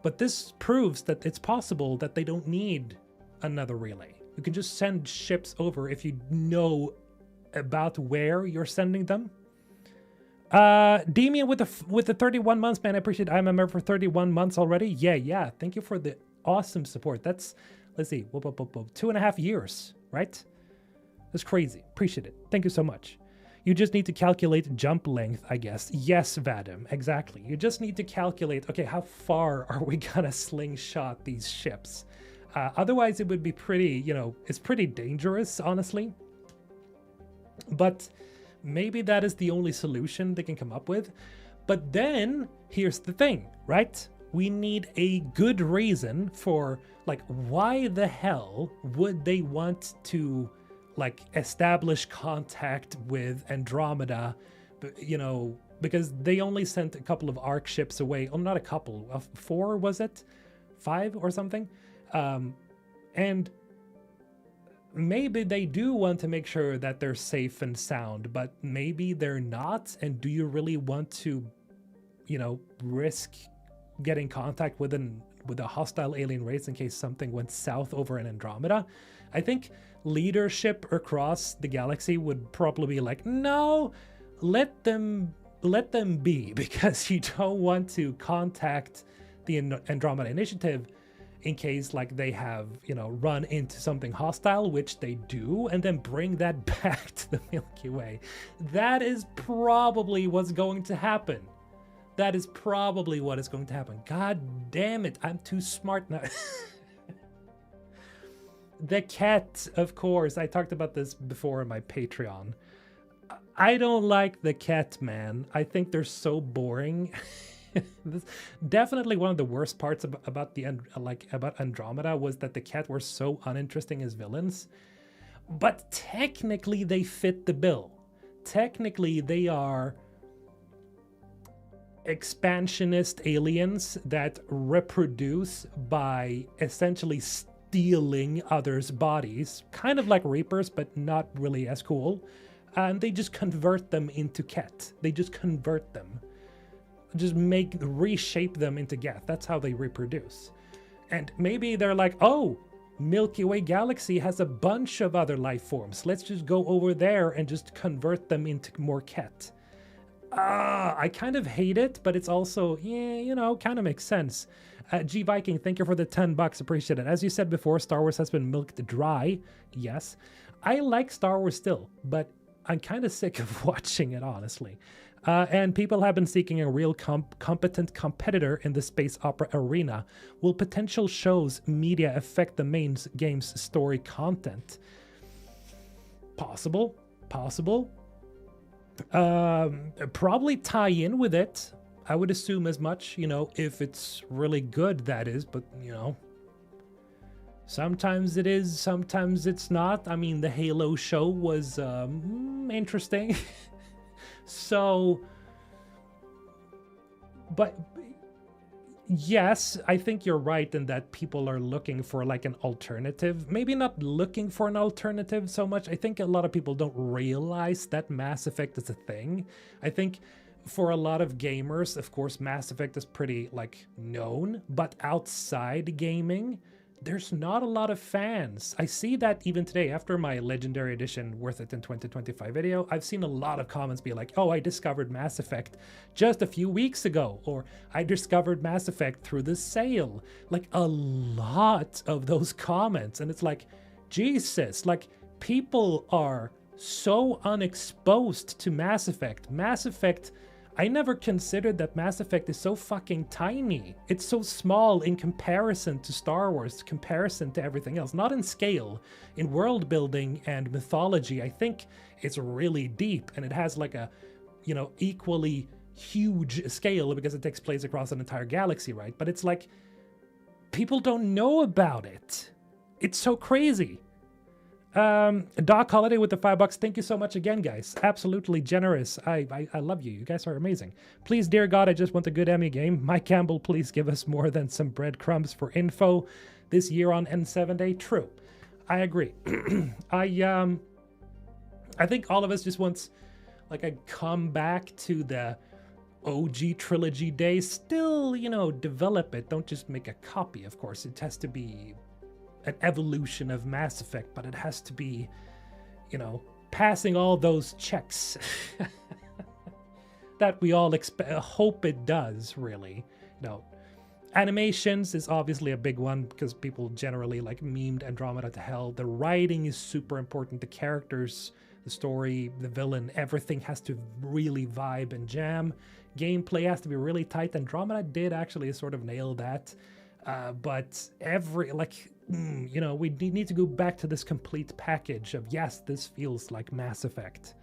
But this proves that it's possible that they don't need another relay. You can just send ships over if you know about where you're sending them. Demian with the 31 months, man, I appreciate it. I'm a member for 31 months already. Yeah. Thank you for the awesome support. That's, let's see, 2.5 years, right? That's crazy. Appreciate it. Thank you so much. You just need to calculate jump length, I guess. Yes, Vadim, exactly. You just need to calculate, okay, how far are we gonna slingshot these ships? Otherwise, it would be pretty, it's pretty dangerous, honestly. But maybe that is the only solution they can come up with. But then, here's the thing, right? We need a good reason for, like, why the hell would they want to, like, establish contact with Andromeda, because they only sent a couple of ARC ships away. Oh, not a couple, 4, was it? 5 or something? And maybe they do want to make sure that they're safe and sound, but maybe they're not. And do you really want to, risk getting contact with a hostile alien race in case something went south over in Andromeda? I think leadership across the galaxy would probably be like, no, let them be, because you don't want to contact the Andromeda Initiative in case, like, they have, run into something hostile, which they do, and then bring that back to the Milky Way. That is probably what's going to happen. That is probably what is going to happen. God damn it, I'm too smart now. The cat, of course. I talked about this before in my Patreon. I don't like the cat, man. I think they're so boring. This, definitely one of the worst parts about Andromeda was that the cat were so uninteresting as villains. But technically they fit the bill. Technically they are expansionist aliens that reproduce by essentially stealing others' bodies, kind of like Reapers, but not really as cool. And they just convert them into Ket. They just convert them. Just reshape them into Geth. That's how they reproduce. And maybe they're like, oh, Milky Way galaxy has a bunch of other life forms. Let's just go over there and just convert them into more Ket. I kind of hate it, but it's also, kind of makes sense. G Viking, thank you for the $10. Appreciate it. As you said before, Star Wars has been milked dry. Yes. I like Star Wars still, but I'm kind of sick of watching it, honestly. And people have been seeking a real competent competitor in the space opera arena. Will potential shows, media affect the main game's story content? Possible. Probably tie in with it. I would assume as much, if it's really good, that is, but, sometimes it is, sometimes it's not. I mean, the Halo show was interesting. So, but yes, I think you're right in that people are looking for like an alternative. Maybe not looking for an alternative so much. I think a lot of people don't realize that Mass Effect is a thing. I think for a lot of gamers, of course, Mass Effect is pretty like known, but outside gaming, there's not a lot of fans. I see that even today after my Legendary Edition Worth It in 2025 video. I've seen a lot of comments be like, oh, I discovered Mass Effect just a few weeks ago, or I discovered Mass Effect through the sale. Like a lot of those comments. And it's like, Jesus, like people are so unexposed to Mass Effect. Mass Effect, I never considered that Mass Effect is so fucking tiny. It's so small in comparison to Star Wars, comparison to everything else. Not in scale, in world building and mythology. I think it's really deep, and it has like a, equally huge scale because it takes place across an entire galaxy, right? But it's like, people don't know about it. It's so crazy. Doc Holiday with the $5. Thank you so much again, guys. Absolutely generous. I love you. You guys are amazing. Please, dear God, I just want a good Emmy game. Mike Campbell, please give us more than some breadcrumbs for info this year on N7 Day. True. I agree. I think all of us just want like a comeback to the OG trilogy days. Still, develop it. Don't just make a copy, of course. It has to be an evolution of Mass Effect, but it has to be, passing all those checks that we all hope it does, really. Animations is obviously a big one because people generally like memed Andromeda to hell. The writing is super important. The characters, the story, the villain, everything has to really vibe and jam. Gameplay has to be really tight. Andromeda did actually sort of nail that. But we need to go back to this complete package of, yes, this feels like Mass Effect.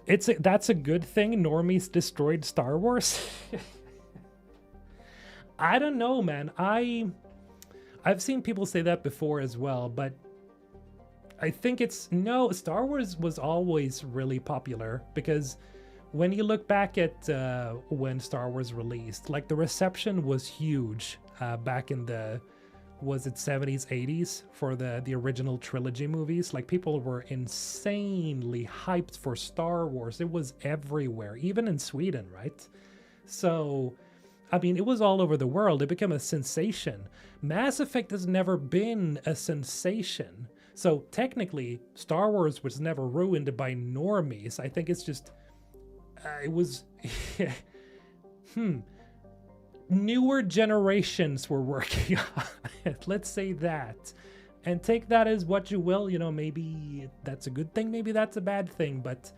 That's a good thing. Normies destroyed Star Wars. I don't know, man. I've seen people say that before as well, but I think Star Wars was always really popular because when you look back at when Star Wars released, like the reception was huge back in the, was it 70s, 80s for the original trilogy movies. Like people were insanely hyped for Star Wars. It was everywhere, even in Sweden, right? So, I mean, it was all over the world. It became a sensation. Mass Effect has never been a sensation. So technically, Star Wars was never ruined by normies. I think it's just, it was, newer generations were working on it. Let's say that. And take that as what you will. Maybe that's a good thing, maybe that's a bad thing, but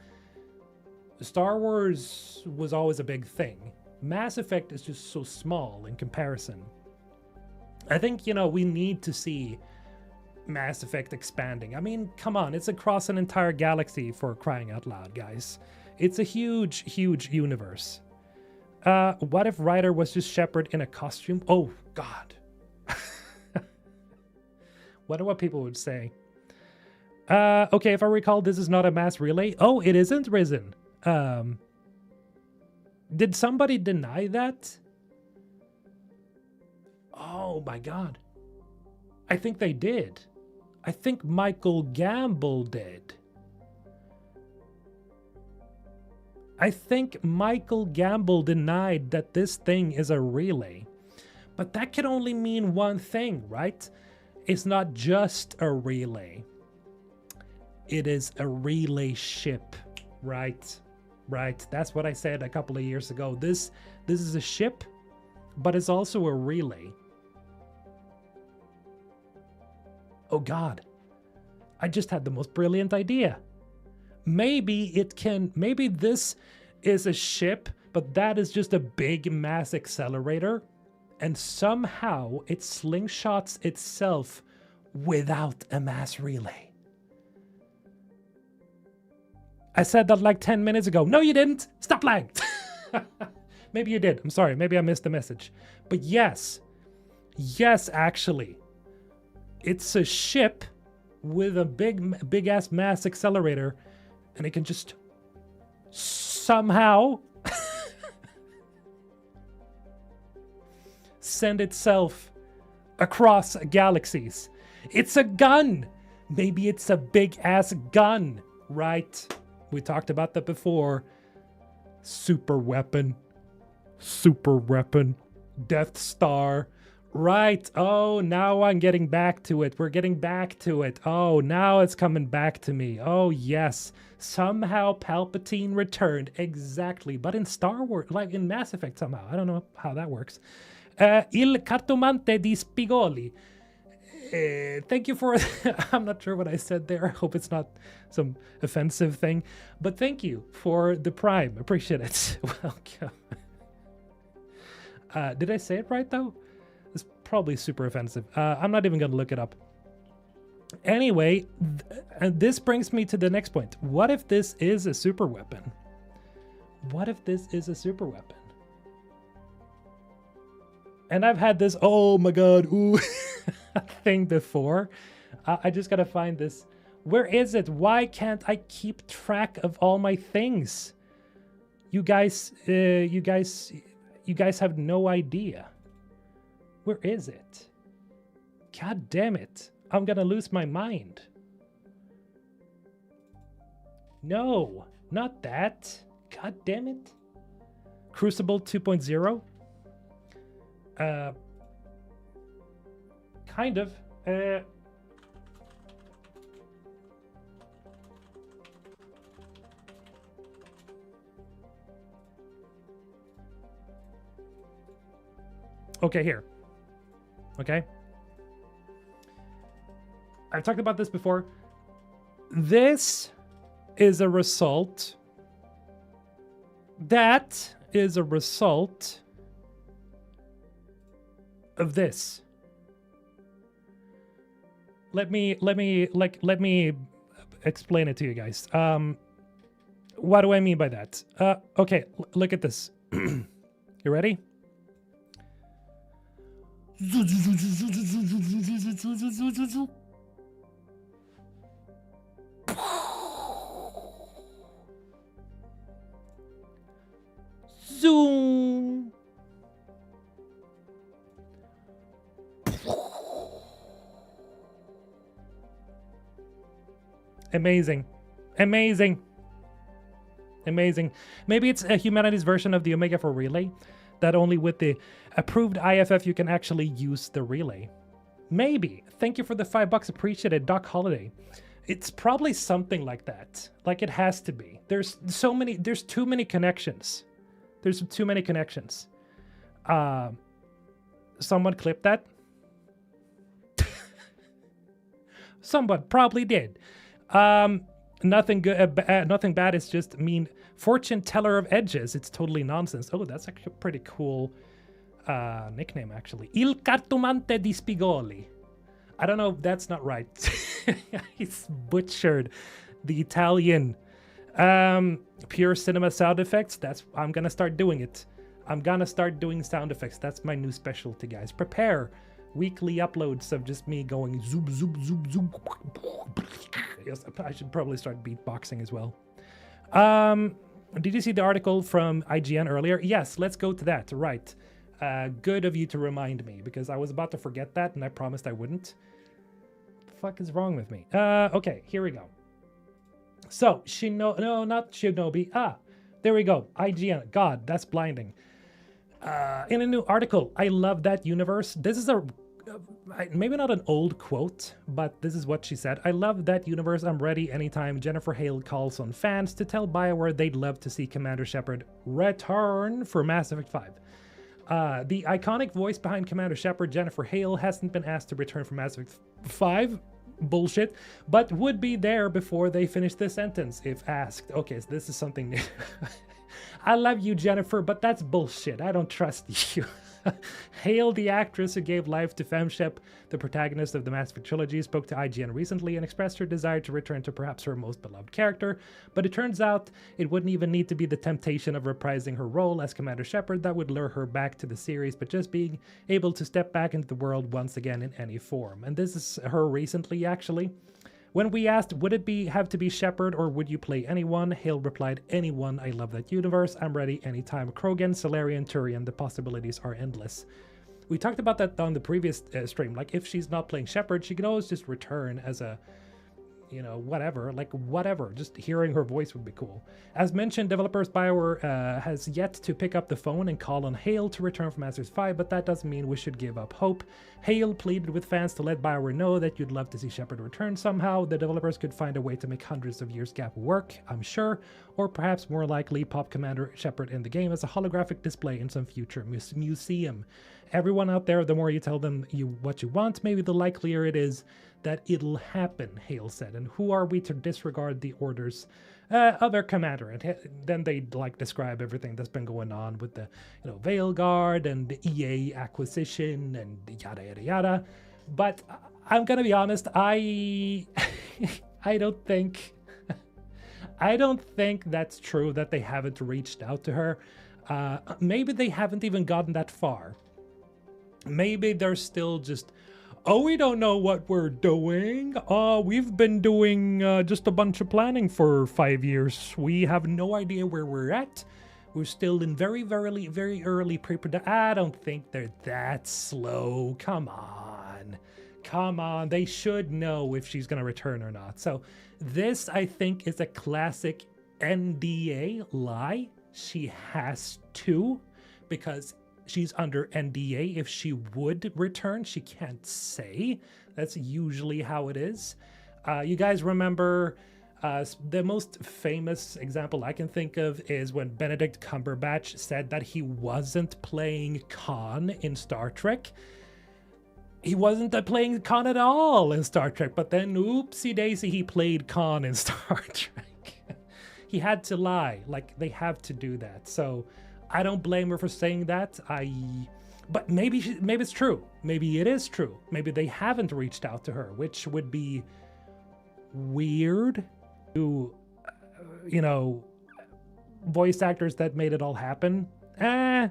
Star Wars was always a big thing. Mass Effect is just so small in comparison. I think, we need to see Mass Effect expanding. I mean, come on, it's across an entire galaxy, for crying out loud, guys. It's a huge, huge universe. What if Ryder was just Shepard in a costume? Oh, God. Wonder what people would say. Okay, if I recall, this is not a mass relay. Oh, it isn't, Risen. Did somebody deny that? Oh, my God. I think they did. I think Michael Gamble did. I think Michael Gamble denied that this thing is a relay. But that can only mean one thing, right? It's not just a relay. It is a relay ship, right? Right. That's what I said a couple of years ago. This is a ship, but it's also a relay. Oh God. I just had the most brilliant idea. Maybe this is a ship, but that is just a big mass accelerator, and somehow it slingshots itself without a mass relay. I said that like 10 minutes ago. No, you didn't. Stop lying. Maybe you did. I'm sorry. Maybe I missed the message. But yes. Yes, actually. It's a ship with a big ass mass accelerator, and it can just somehow send itself across galaxies. It's a gun. Maybe it's a big ass gun, right? We talked about that before. Super weapon. Death Star. Right. Oh, now I'm getting back to it. We're getting back to it. Oh, now it's coming back to me. Oh, yes. Somehow Palpatine returned. Exactly. But in Star Wars, like in Mass Effect somehow. I don't know how that works. Il cartomante di Spigoli. Thank you for... I'm not sure what I said there. I hope it's not some offensive thing. But thank you for the Prime. Appreciate it. Welcome. Did I say it right, though? It's probably super offensive. I'm not even going to look it up. Anyway, and this brings me to the next point. What if this is a super weapon? What if this is a super weapon? And I've had this, oh my god, ooh, thing before. I just gotta find this. Where is it? Why can't I keep track of all my things? You guys have no idea. Where is it? God damn it. I'm gonna lose my mind. No, not that. God damn it. Crucible 2.0? Kind of. Okay, here. Okay. I've talked about this before. This is a result. That is a result of this. Let me explain it to you guys. What do I mean by that? Okay, look at this. You ready? Zoom. Amazing. Amazing. Amazing. Maybe it's a humanity's version of the Omega 4 relay, that only with the approved IFF you can actually use the relay. Maybe. Thank you for the $5. Appreciate it, Doc Holiday. It's probably something like that. Like it has to be. There's too many connections. There's too many connections. Someone clipped that? Someone probably did. Nothing good, nothing bad. It's just mean fortune teller of edges. It's totally nonsense. Oh, that's actually a pretty cool nickname, actually. Il cartomante di Spigoli. I don't know if that's not right. He's butchered the Italian. Pure cinema sound effects. I'm gonna start doing it. I'm gonna start doing sound effects. That's my new specialty, guys. Prepare weekly uploads of just me going zoom, zoom, zoom, zoom. Yes, I should probably start beatboxing as well. Did you see the article from IGN earlier? Yes, let's go to that. Right. Good of you to remind me, because I was about to forget that and I promised I wouldn't. What the fuck is wrong with me? Okay, here we go. So, no, not Shinobi. There we go. IGN. God, that's blinding. In a new article, I love that universe. This is maybe not an old quote, but this is what she said. I love that universe. I'm ready anytime Jennifer Hale calls on fans to tell BioWare they'd love to see Commander Shepard return for Mass Effect 5. The iconic voice behind Commander Shepard, Jennifer Hale, hasn't been asked to return for Mass Effect 5. Bullshit, but would be there before they finish the sentence if asked. Okay, so this is something new. I love you, Jennifer, but that's bullshit. I don't trust you. Hale, the actress who gave life to Femshep, the protagonist of the Mass Effect trilogy, spoke to IGN recently and expressed her desire to return to perhaps her most beloved character, but it turns out it wouldn't even need to be the temptation of reprising her role as Commander Shepard that would lure her back to the series, but just being able to step back into the world once again in any form. And this is her recently, actually. When we asked, would it have to be Shepard or would you play anyone? Hale replied, anyone. I love that universe. I'm ready anytime. Krogan, Solarian, Turian, the possibilities are endless. We talked about that on the previous stream. Like, if she's not playing Shepard, she can always just return as a, you know, whatever. Like, whatever. Just hearing her voice would be cool. As mentioned, developers BioWare has yet to pick up the phone and call on Hale to return from Masters 5, but that doesn't mean we should give up hope. Hale pleaded with fans to let BioWare know that you'd love to see Shepard return somehow. The developers could find a way to make hundreds of years gap work, I'm sure, or perhaps more likely pop Commander Shepard in the game as a holographic display in some future museum. Everyone out there, the more you tell them what you want, maybe the likelier it is that it'll happen, Hale said. And who are we to disregard the orders of their commander? And then they like describe everything that's been going on with the, you know, Veilguard and the EA acquisition and yada yada yada. But I'm gonna be honest, I don't think that's true that they haven't reached out to her. Maybe they haven't even gotten that far. Maybe they're still just, oh, we don't know what we're doing. We've been doing just a bunch of planning for 5 years. We have no idea where we're at. We're still in very early pre-production. I don't think they're that slow. Come on. Come on. They should know if she's going to return or not. So this, I think, is a classic NDA lie. She has to, because she's under NDA. If she would return, she can't say. That's usually how it is. You guys remember the most famous example I can think of is when Benedict Cumberbatch said that he wasn't playing Khan in Star Trek. He wasn't playing Khan at all in Star Trek, but then oopsie daisy, he played Khan in Star Trek. He had to lie. Like, they have to do that. So I don't blame her for saying that. But maybe it's true. Maybe it is true. Maybe they haven't reached out to her, which would be weird. To, you know, voice actors that made it all happen. That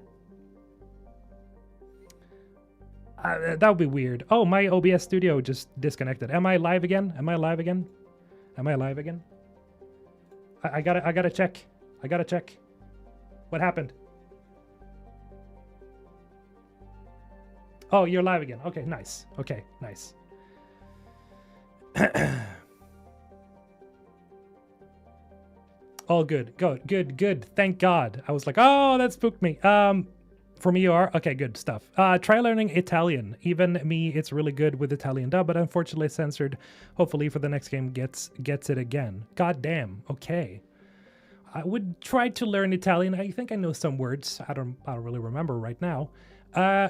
would be weird. Oh, my OBS studio just disconnected. Am I live again? Am I live again? Am I live again? I gotta check. I gotta check. What happened? Oh, you're live again. Okay, nice. Okay, nice. All good. Good. Thank God. I was like, oh, that spooked me. From you are okay. Good stuff. Try learning Italian. Even me, it's really good with Italian dub, but unfortunately censored. Hopefully, for the next game, gets it again. God damn. Okay. I would try to learn Italian. I think I know some words. I don't really remember right now.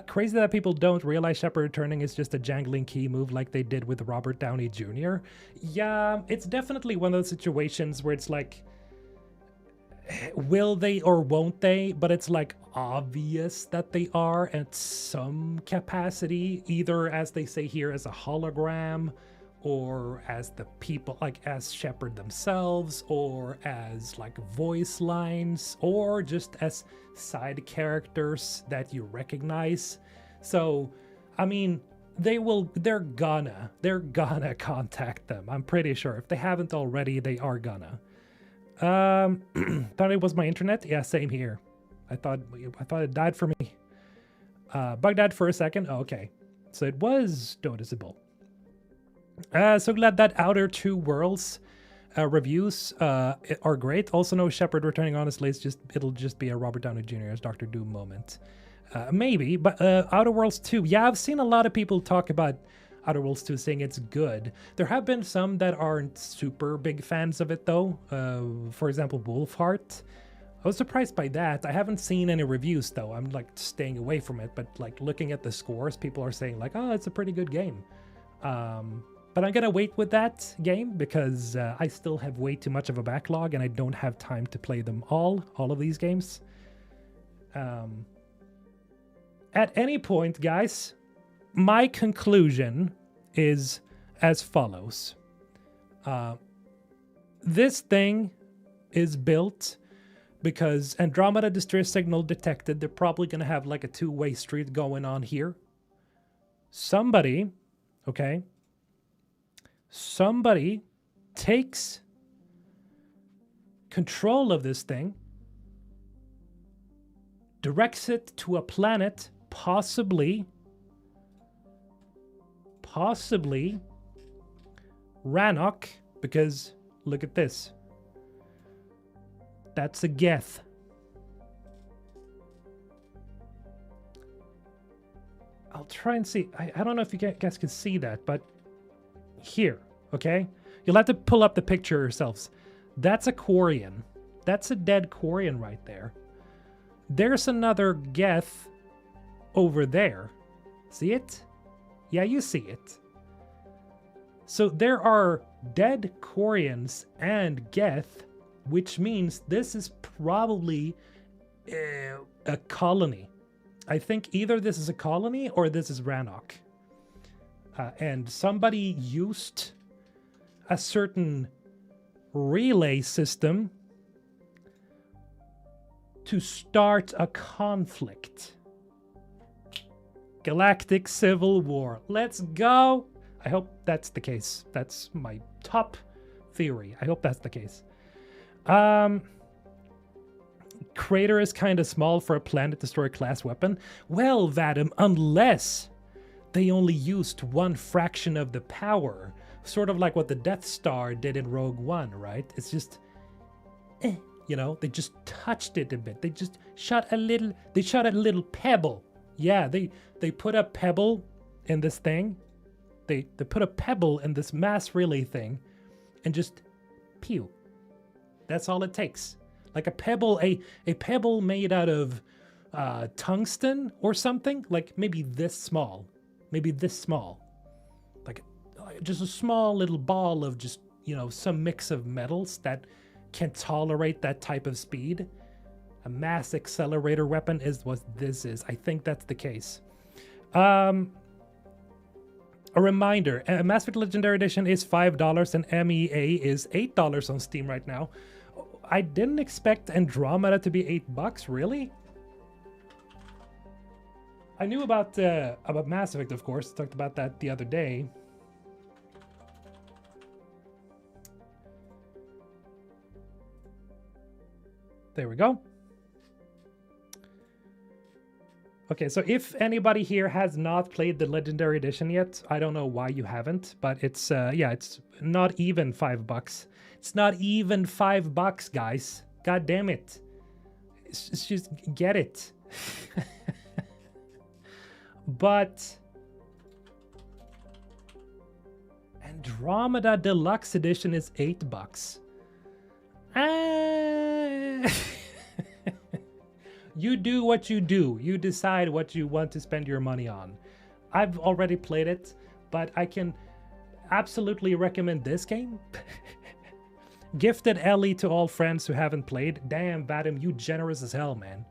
Crazy that people don't realize Shepard returning is just a jangling key move like they did with Robert Downey Jr. Yeah, it's definitely one of those situations where it's like, will they or won't they? But it's like obvious that they are at some capacity, either as they say here as a hologram, or as the people, like as Shepard themselves, or as like voice lines, or just as side characters that you recognize. So, I mean, they're gonna contact them. I'm pretty sure. If they haven't already, they are gonna. Thought it was my internet. Yeah, same here. I thought it died for me. Bug died for a second. Oh, okay, so it was noticeable. So glad that Outer Two Worlds reviews are great. Also, no Shepard returning. Honestly, it'll just be a Robert Downey Jr. as Doctor Doom moment. Maybe, but Outer Worlds 2. Yeah, I've seen a lot of people talk about Outer Worlds 2 saying it's good. There have been some that aren't super big fans of it though. For example, Wolfheart. I was surprised by that. I haven't seen any reviews though. I'm like staying away from it, but like looking at the scores, people are saying like, oh, it's a pretty good game. But I'm gonna wait with that game because I still have way too much of a backlog and I don't have time to play them all of these games. At any point, guys, my conclusion is as follows. This thing is built because Andromeda distress signal detected. They're probably going to have like a two-way street going on here. Somebody, okay, somebody takes control of this thing, directs it to a planet, possibly Rannoch, because look at this. That's a Geth. I'll try and see. I don't know if you guys can see that, but here, okay? You'll have to pull up the picture yourselves. That's a Quarian. That's a dead Quarian right there. There's another Geth over there. See it? Yeah, you see it. So there are dead Quarians and Geth, which means this is probably a colony. I think either this is a colony or this is Rannoch. And somebody used a certain relay system to start a conflict. Galactic Civil War. Let's go! I hope that's the case. That's my top theory. I hope that's the case. Crater is kind of small for a Planet Destroyer class weapon. Well, Vadim, unless they only used one fraction of the power. Sort of like what the Death Star did in Rogue One, right? It's just, you know, they just touched it a bit. They just shot a little pebble. Yeah, they put a pebble in this thing. They put a pebble in this mass relay thing and just pew. That's all it takes. Like a pebble, a pebble made out of tungsten or something, like maybe this small. Like just a small little ball of just, you know, some mix of metals that can tolerate that type of speed. A mass accelerator weapon is what this is. I think that's the case. A reminder, Mass Effect Legendary Edition is $5 and MEA is $8 on Steam right now. I didn't expect Andromeda to be $8, really? I knew about Mass Effect, of course. Talked about that the other day. There we go. Okay, so if anybody here has not played the Legendary Edition yet, I don't know why you haven't, but it's yeah, it's not even $5. It's not even $5, guys. God damn it. It's just get it. But Andromeda Deluxe Edition is $8. You do what you do. You decide what you want to spend your money on. I've already played it, but I can absolutely recommend this game. Gifted Ellie to all friends who haven't played. Damn, Vadim, you generous as hell, man.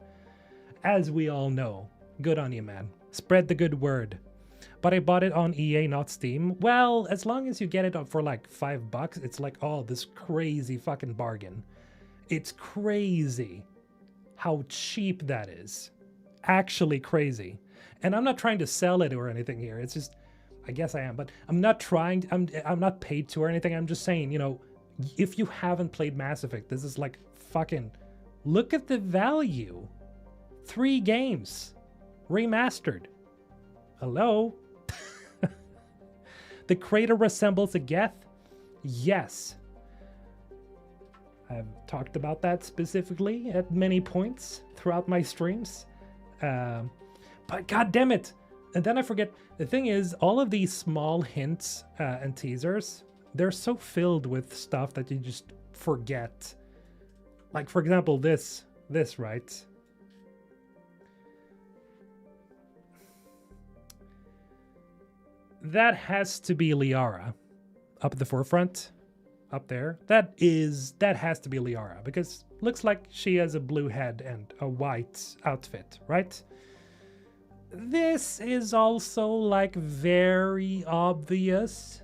As we all know. Good on you, man. Spread the good word. But I bought it on EA, not Steam. Well, as long as you get it for like $5, it's like, oh, this crazy fucking bargain. It's crazy how cheap that is. Actually crazy. And I'm not trying to sell it or anything here. It's just, I guess I am, but I'm not trying, I'm not paid to or anything. I'm just saying, you know, if you haven't played Mass Effect, this is like fucking, look at the value. 3 games. Remastered. Hello? The crater resembles a Geth? Yes. I've talked about that specifically at many points throughout my streams. But god damn it! And then I forget, the thing is, all of these small hints and teasers, they're so filled with stuff that you just forget. Like, for example, this, right? That has to be Liara up at the forefront, up there. That has to be Liara, because looks like she has a blue head and a white outfit, right? This is also like very obvious.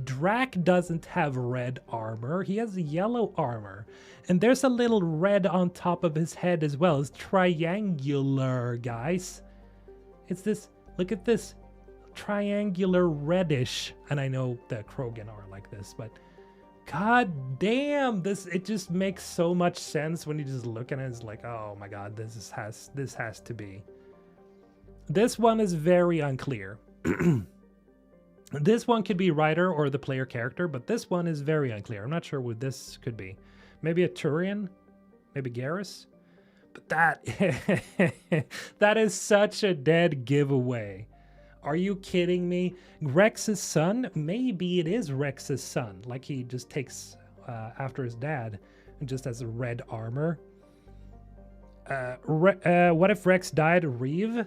Drac doesn't have red armor, he has yellow armor. And there's a little red on top of his head as well. It's triangular, guys. It's this, look at this triangular reddish. And I know the Krogan are like this, but god damn, it just makes so much sense when you just look at it. It's like, oh my god, this has to be. This one is very unclear. This one could be writer or the player character, but this one is very unclear. I'm not sure what this could be. Maybe a Turian? Maybe Garrus? But that is such a dead giveaway. Are you kidding me? Rex's son? Maybe it is Rex's son. Like he just takes after his dad and just has red armor. What if Rex died? Reeve?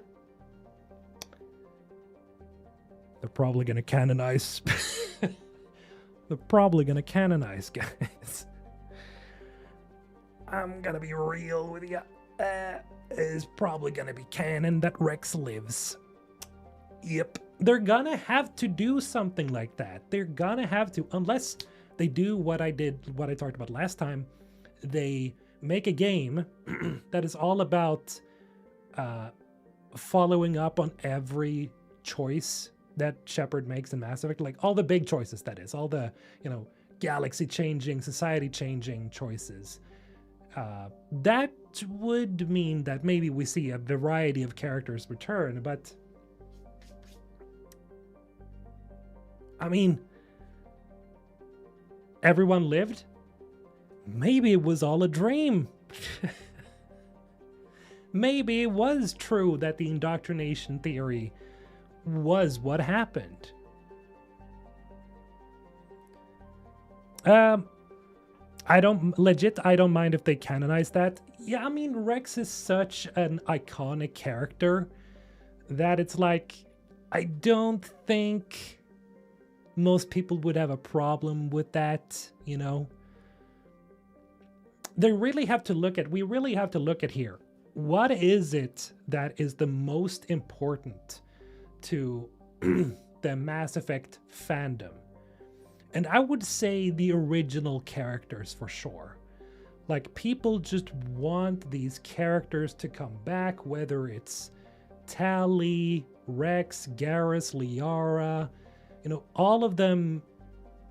They're probably gonna canonize. They're probably gonna canonize, guys. I'm gonna be real with you. It's probably gonna be canon that Rex lives. Yep. They're gonna have to do something like that. They're gonna have to, unless they do what I talked about last time. They make a game that is all about following up on every choice that Shepard makes in Mass Effect, like all the big choices, that is, all the, galaxy changing, society changing choices. That would mean that maybe we see a variety of characters return, but I mean, everyone lived? Maybe it was all a dream. Maybe it was true that the indoctrination theory was what happened. I don't mind if they canonize that. Yeah, I mean, Rex is such an iconic character that it's like, I don't think most people would have a problem with that, we really have to look at here. What is it that is the most important to the Mass Effect fandom? And I would say the original characters for sure. Like, people just want these characters to come back, whether it's Tali, Rex, Garrus, Liara, all of them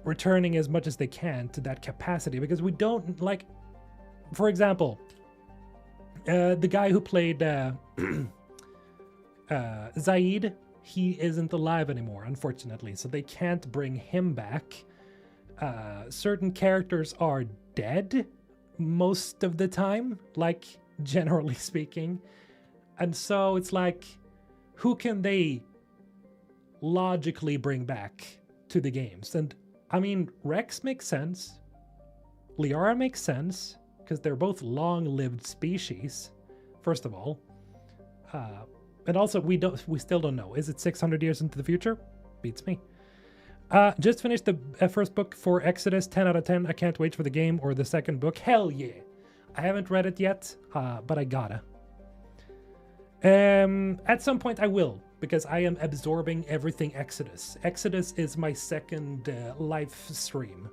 returning as much as they can to that capacity, because we don't, like, for example, the guy who played Zaid, he isn't alive anymore, unfortunately, so they can't bring him back. Certain characters are dead most of the time, like, generally speaking. And so it's like, who can they logically bring back to the games? And I mean, Rex makes sense. Liara makes sense, because they're both long-lived species, first of all. And also, we still don't know. Is it 600 years into the future? Beats me. Just finished the first book for Exodus, 10 out of 10. I can't wait for the game or the second book. Hell yeah. I haven't read it yet, but I gotta. At some point I will, because I am absorbing everything Exodus. Exodus is my second live stream.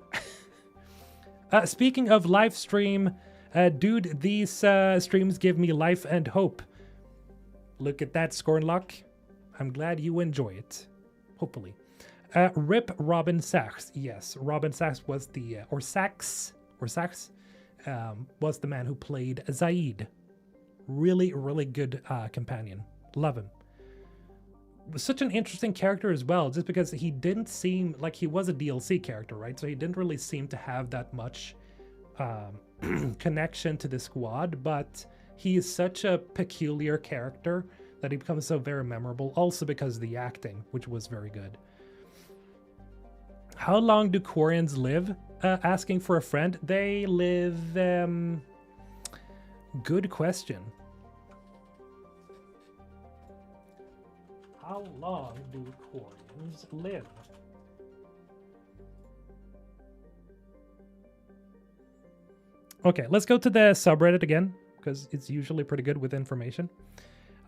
Speaking of live stream, dude, these streams give me life and hope. Look at that, Scornlock. I'm glad you enjoy it. Hopefully. Rip Robin Sachs. Yes, Robin Sachs was the, Sachs was the man who played Zaid. Really, really good companion. Love him. Such an interesting character as well, just because he didn't seem like he was a DLC character, right? So he didn't really seem to have that much connection to the squad, but he is such a peculiar character that he becomes so very memorable, also because of the acting, which was very good. How long do Quarians live? Asking for a friend. They live... Good question. How long do Quarians live? Okay, let's go to the subreddit again, because it's usually pretty good with information.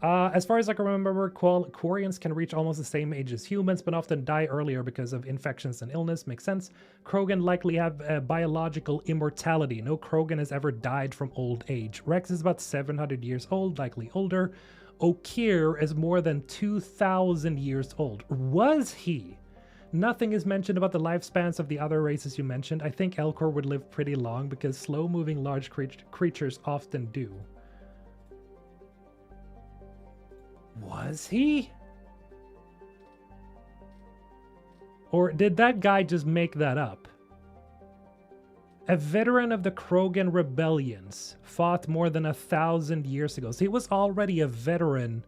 As far as I can remember, Quarians can reach almost the same age as humans, but often die earlier because of infections and illness. Makes sense. Krogan likely have biological immortality. No Krogan has ever died from old age. Rex is about 700 years old, likely older. Okeer is more than 2,000 years old. Was he? Nothing is mentioned about the lifespans of the other races you mentioned. I think Elcor would live pretty long because slow-moving large creatures often do. Was he? Or did that guy just make that up? A veteran of the Krogan rebellions, fought more than 1,000 years ago. So he was already a veteran,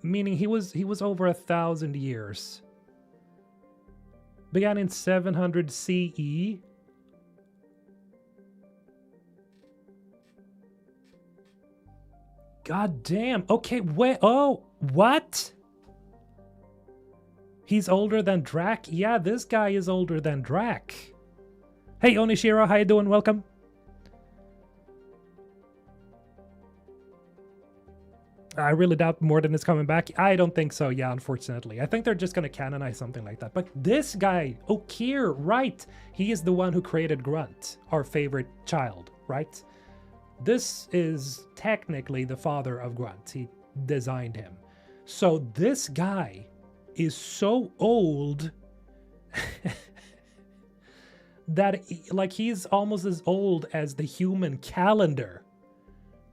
meaning he was over 1,000 years. Began in 700 CE. God damn. Okay, wait. Oh, what? He's older than Drac? Yeah, this guy is older than Drac. Hey, Onishiro, how you doing? Welcome. I really doubt Morden is coming back. I don't think so, yeah, unfortunately. I think they're just going to canonize something like that. But this guy, Okeer, right? He is the one who created Grunt, our favorite child, right? This is technically the father of Grunt. He designed him. So this guy is so old that like he's almost as old as the human calendar.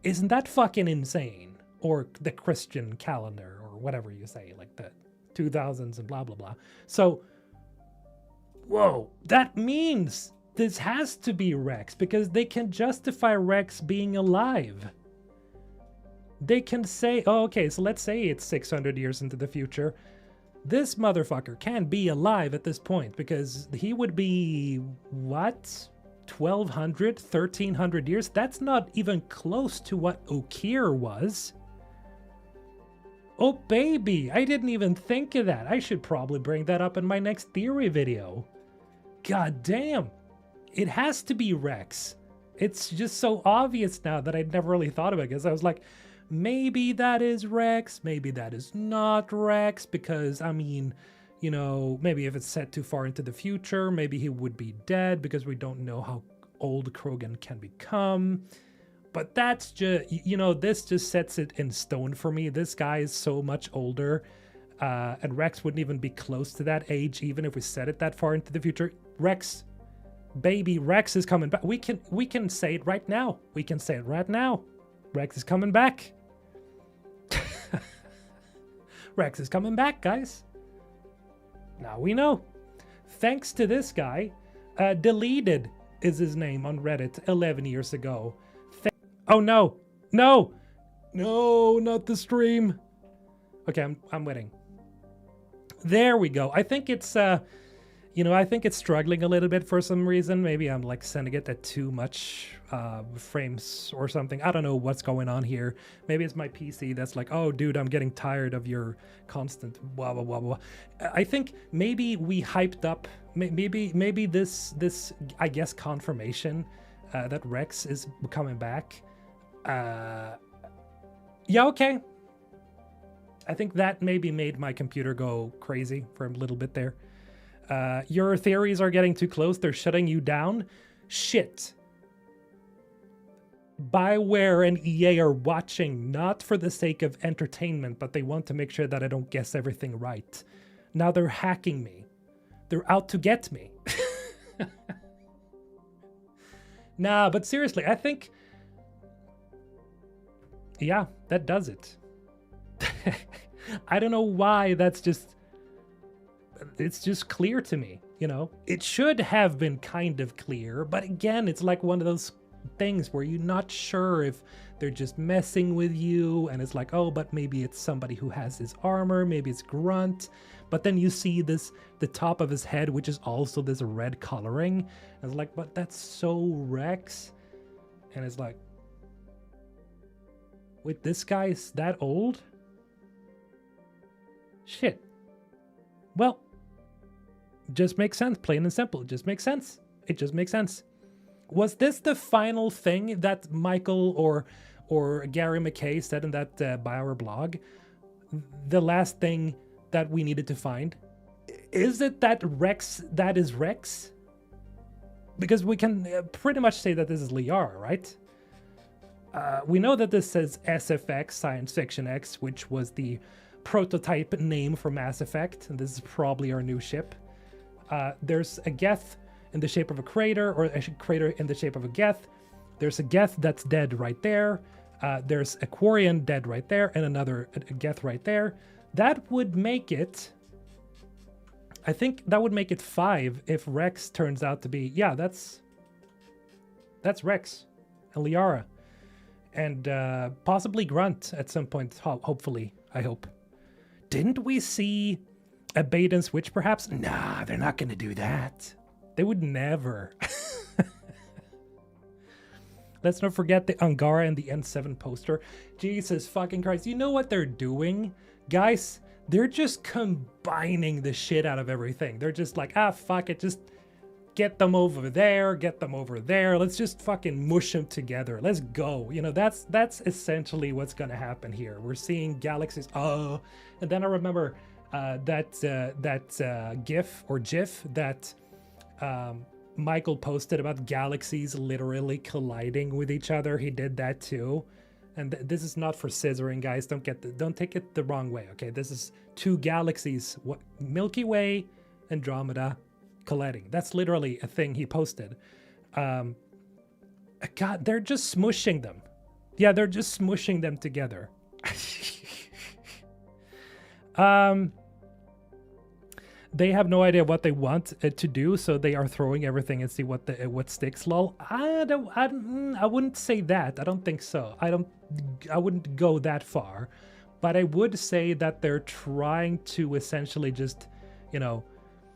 Isn't that fucking insane? Or the Christian calendar, or whatever you say, like the 2000s and blah blah blah. So, whoa, that means this has to be Rex, because they can justify Rex being alive. They can say, oh, okay, so let's say it's 600 years into the future. This motherfucker can be alive at this point, because he would be, what? 1,200, 1,300 years? That's not even close to what Okeer was. Oh, baby, I didn't even think of that. I should probably bring that up in my next theory video. God damn. It has to be Rex. It's just so obvious now that I'd never really thought of it, because I was like, maybe that is Rex, maybe that is not Rex, because, I mean, you know, maybe if it's set too far into the future, maybe he would be dead, because we don't know how old Krogan can become. But that's just, you know, this just sets it in stone for me. This guy is so much older, and Rex wouldn't even be close to that age, even if we set it that far into the future. Rex, baby, Rex is coming back. We can say it right now. We can say it right now. Rex is coming back. Rex is coming back, guys. Now we know. Thanks to this guy, Deleted is his name on Reddit 11 years ago. Oh no, no, no, not the stream. Okay, I'm waiting. There we go. I think it's, you know, I think it's struggling a little bit for some reason. Maybe I'm like sending it at too much frames or something. I don't know what's going on here. Maybe it's my PC that's like, oh, dude, I'm getting tired of your constant blah, blah, blah, blah. I think maybe we hyped up, maybe this, I guess, confirmation that Rex is coming back. Yeah, okay. I think that maybe made my computer go crazy for a little bit there. Your theories are getting too close. They're shutting you down. Shit. BioWare and EA are watching, not for the sake of entertainment, but they want to make sure that I don't guess everything right. Now they're hacking me. They're out to get me. Nah, but seriously, I think... yeah, that does it. I don't know why that's just... it's just clear to me, you know? It should have been kind of clear, but again, it's like one of those things where you're not sure if they're just messing with you, and it's like, oh, but maybe it's somebody who has his armor, maybe it's Grunt, but then you see this, the top of his head, which is also this red coloring, and it's like, but that's so Rex, and it's like, wait, this guy's that old? Shit. Well, just makes sense, plain and simple. It just makes sense. It just makes sense. Was this the final thing that Michael or or Gary McKay said in that BioWare blog, the last thing that we needed to find, is it that Rex that is Rex? Because we can pretty much say that this is Liara, right? We know that this says SFX, Science Fiction X, which was the prototype name for Mass Effect, and this is probably our new ship. There's a Geth in the shape of a crater, or a crater in the shape of a Geth. There's a Geth that's dead right there. There's a Quarian dead right there, and another Geth right there. That would make it... I think that would make it 5 if Rex turns out to be... Yeah, that's Rex and Liara. And possibly Grunt at some point, hopefully, I hope. Didn't we see a bait and switch, perhaps? Nah, they're not going to do that. They would never. Let's not forget the Angara and the N7 poster. Jesus fucking Christ. You know what they're doing? Guys, they're just combining the shit out of everything. They're just like, fuck it, just get them over there, get them over there. Let's just fucking mush them together. Let's go. You know, that's essentially what's going to happen here. We're seeing galaxies. Oh, and then I remember that GIF or GIF that Michael posted about galaxies literally colliding with each other. He did that too. And this is not for scissoring, guys. Don't take it the wrong way, okay? This is 2 galaxies, Milky Way, Andromeda, colliding. That's literally a thing he posted. God, they're just smushing them. Yeah, they're just smushing them together. They have no idea what they want to do, so they are throwing everything and see what sticks. Lol. I wouldn't say that. I don't think so. I wouldn't go that far, but I would say that they're trying to essentially just, you know,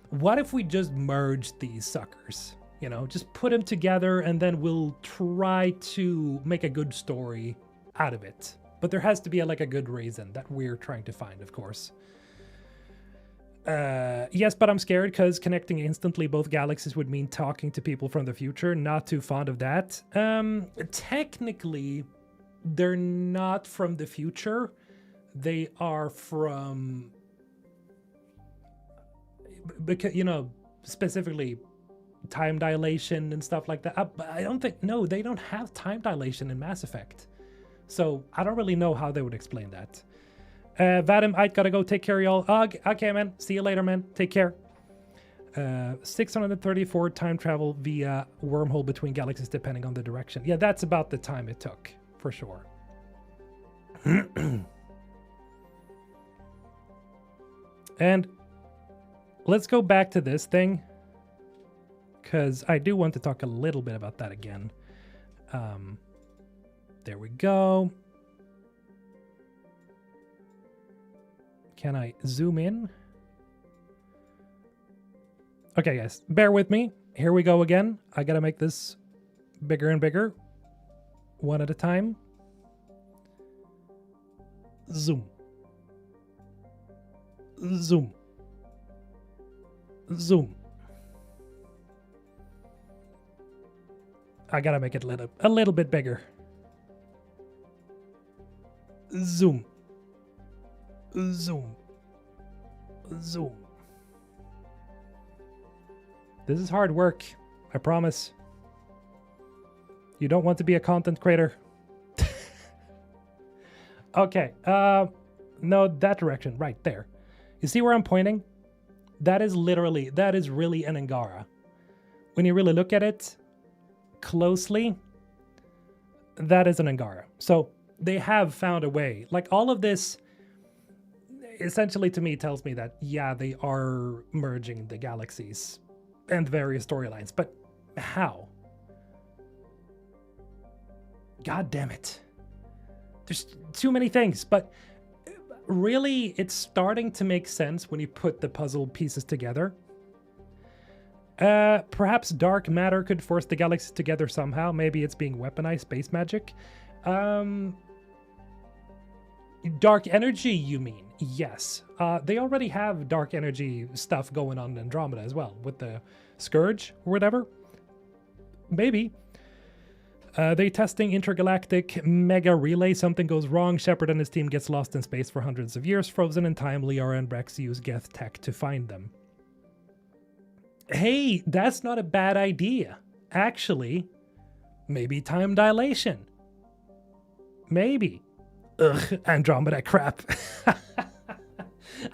what if we just merge these suckers? You know, just put them together and then we'll try to make a good story out of it. But there has to be like a good reason that we're trying to find, of course. Yes, but I'm scared because connecting instantly both galaxies would mean talking to people from the future. Not too fond of that. Technically, they're not from the future. They are from... Because, you know, specifically time dilation and stuff like that. I don't think... No, they don't have time dilation in Mass Effect. So I don't really know how they would explain that. Vadim, I gotta go. Take care, y'all. Okay, man. See you later, man. Take care. 634 time travel via wormhole between galaxies, depending on the direction. Yeah, that's about the time it took, for sure. And let's go back to this thing, because I do want to talk a little bit about that again. There we go. Can I zoom in? Okay, guys, bear with me. Here we go again. I gotta make this bigger and bigger. One at a time. Zoom. Zoom. Zoom. I gotta make it a little bit bigger. Zoom. Zoom. Zoom. This is hard work, I promise. You don't want to be a content creator. Okay, no, that direction, right there. You see where I'm pointing? That is really an Angara. When you really look at it closely, that is an Angara. So they have found a way. Like, all of this essentially to me tells me that, yeah, they are merging the galaxies and various storylines, but how? God damn it. There's too many things, but really it's starting to make sense when you put the puzzle pieces together. Perhaps dark matter could force the galaxies together somehow. Maybe it's being weaponized, space magic. Dark energy, you mean? Yes. They already have dark energy stuff going on in Andromeda as well, with the Scourge or whatever. Maybe. They testing intergalactic mega relay. Something goes wrong. Shepard and his team gets lost in space for hundreds of years. Frozen in time. Liara and Rex use Geth tech to find them. Hey, that's not a bad idea. Actually, maybe time dilation. Maybe. Ugh, Andromeda crap.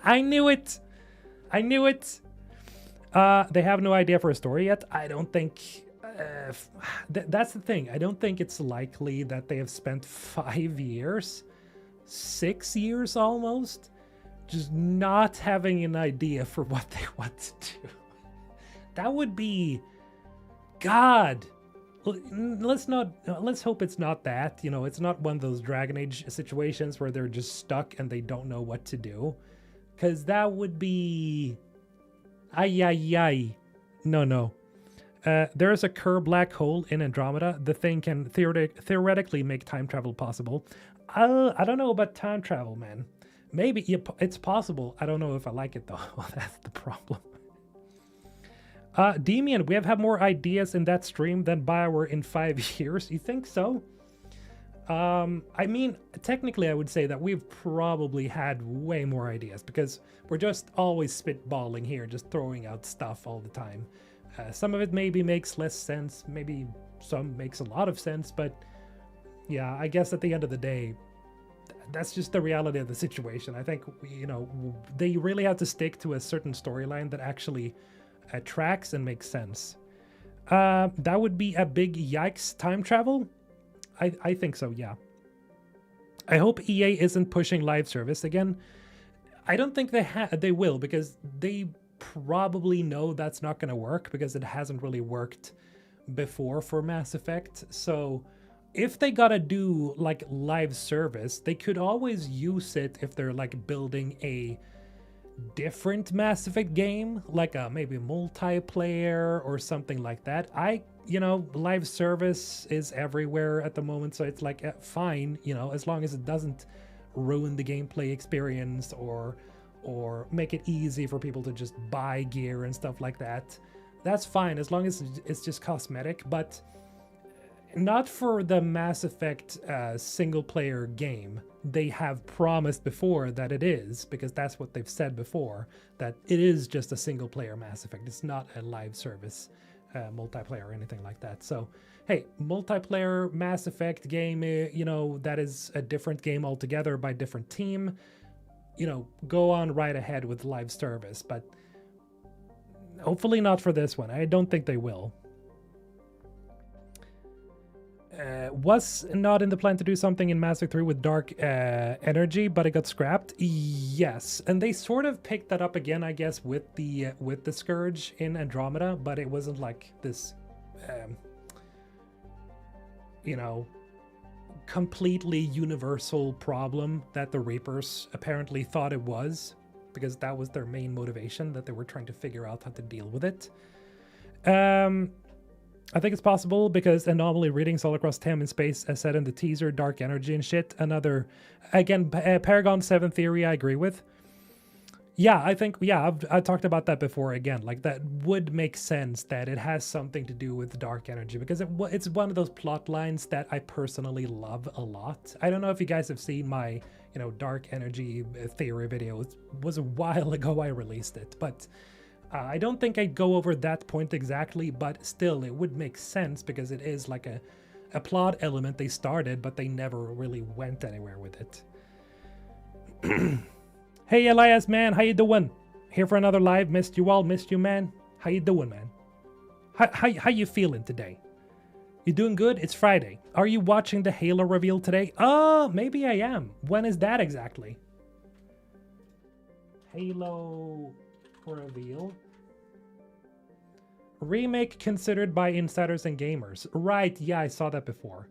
I knew it. I knew it. They have no idea for a story yet. I don't think... that's the thing. I don't think it's likely that they have spent 5 years, 6 years almost, just not having an idea for what they want to do. That would be... God. Let's hope it's not that. You know, it's not one of those Dragon Age situations where they're just stuck and they don't know what to do. Because that would be... Ay, ay, ay. No. There is a Kerr black hole in Andromeda. The thing can theoretically make time travel possible. I don't know about time travel, man. Maybe it's possible. I don't know if I like it, though. That's the problem. Demian, we have had more ideas in that stream than BioWare in 5 years. You think so? I mean, technically, I would say that we've probably had way more ideas because we're just always spitballing here, just throwing out stuff all the time. Some of it maybe makes less sense, maybe some makes a lot of sense, but yeah, I guess at the end of the day, that's just the reality of the situation. I think, you know, they really have to stick to a certain storyline that actually tracks and makes sense. That would be a big yikes. Time travel? I think so, yeah. I hope EA isn't pushing live service again. I don't think they will, because they probably know that's not going to work because it hasn't really worked before for Mass Effect. So if they gotta do like live service, they could always use it if they're like building a different Mass Effect game, like a maybe multiplayer or something like that. You know, live service is everywhere at the moment, so it's like fine, you know, as long as it doesn't ruin the gameplay experience or make it easy for people to just buy gear and stuff like that. That's fine as long as it's just cosmetic, but not for the Mass Effect single player game. They have promised before that it is, because that's what they've said before, that it is just a single player Mass Effect. It's not a live service multiplayer or anything like that. So, hey, multiplayer Mass Effect game, you know, that is a different game altogether by different team. You know, go on right ahead with live service, but hopefully not for this one. I don't think they will. Was not in the plan to do something in Mass Effect 3 with dark energy, but it got scrapped. Yes, and they sort of picked that up again, I guess, with the Scourge in Andromeda, but it wasn't like this, you know, completely universal problem that the Reapers apparently thought it was, because that was their main motivation, that they were trying to figure out how to deal with it. I think it's possible because anomaly readings all across time and space, as said in the teaser, dark energy and shit. Another, again, Paragon 7 theory I agree with. Yeah, I think, yeah, I've talked about that before again. Like, that would make sense that it has something to do with dark energy, because it's one of those plot lines that I personally love a lot. I don't know if you guys have seen my, you know, dark energy theory video. It was a while ago I released it, but I don't think I'd go over that point exactly, but still, it would make sense because it is like a plot element they started, but they never really went anywhere with it. Hey, Elias, man, how you doing? Here for another live. Missed you all. Missed you, man. How you doing, man? How you feeling today? You doing good? It's Friday. Are you watching the Halo reveal today? Maybe I am. When is that exactly? Halo reveal. Remake considered by insiders and gamers. Right, yeah, I saw that before.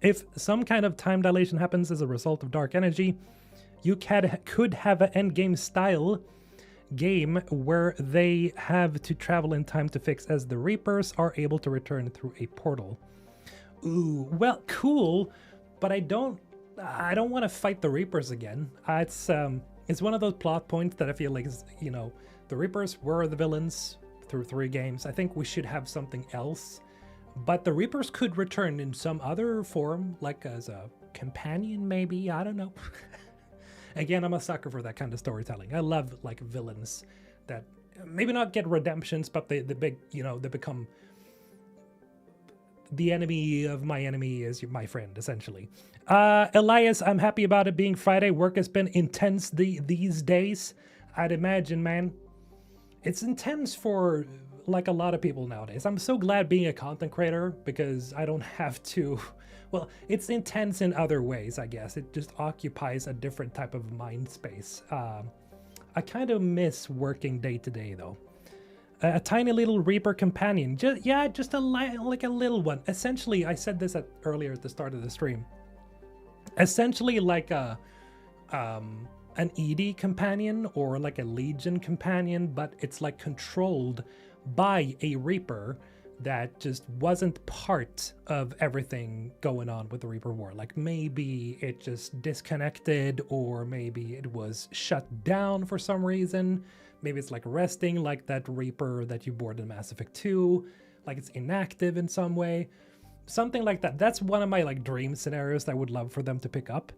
If some kind of time dilation happens as a result of dark energy, you could have an endgame style game where they have to travel in time to fix, as the Reapers are able to return through a portal. Ooh, well, cool, but I don't want to fight the Reapers again. It's one of those plot points that I feel like is, you know, the Reapers were the villains through 3 games. I think we should have something else. But the Reapers could return in some other form, like as a companion, maybe. I don't know. Again, I'm a sucker for that kind of storytelling. I love like villains that maybe not get redemptions, but they big, they become the enemy of my enemy is my friend, essentially. Elias, I'm happy about it being Friday. Work has been intense these days. I'd imagine, man. It's intense for like a lot of people nowadays. I'm so glad being a content creator because I don't have to. Well, it's intense in other ways, I guess. It just occupies a different type of mind space. I kind of miss working day to day, though. A tiny little Reaper companion. Just a little one. Essentially, I said this earlier at the start of the stream. Essentially like an ED companion or like a Legion companion, but it's like controlled by a Reaper that just wasn't part of everything going on with the Reaper War. Like maybe it just disconnected, or maybe it was shut down for some reason. Maybe it's like resting, like that Reaper that you board in Mass Effect 2, like it's inactive in some way. Something like that. That's one of my like dream scenarios that I would love for them to pick up.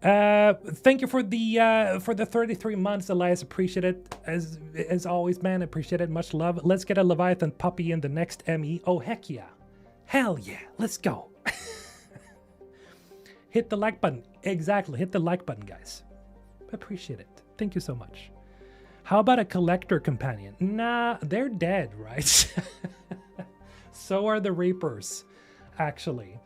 Thank you for the 33 months, Elias. Appreciate it as always, man. Appreciate it. Much love. Let's get a Leviathan puppy in the next ME. Oh heck yeah, hell yeah, let's go. Hit the like button. Exactly, hit the like button, guys. Appreciate it. Thank you so much. How about a collector companion? Nah, they're dead, right? So are the Reapers, actually.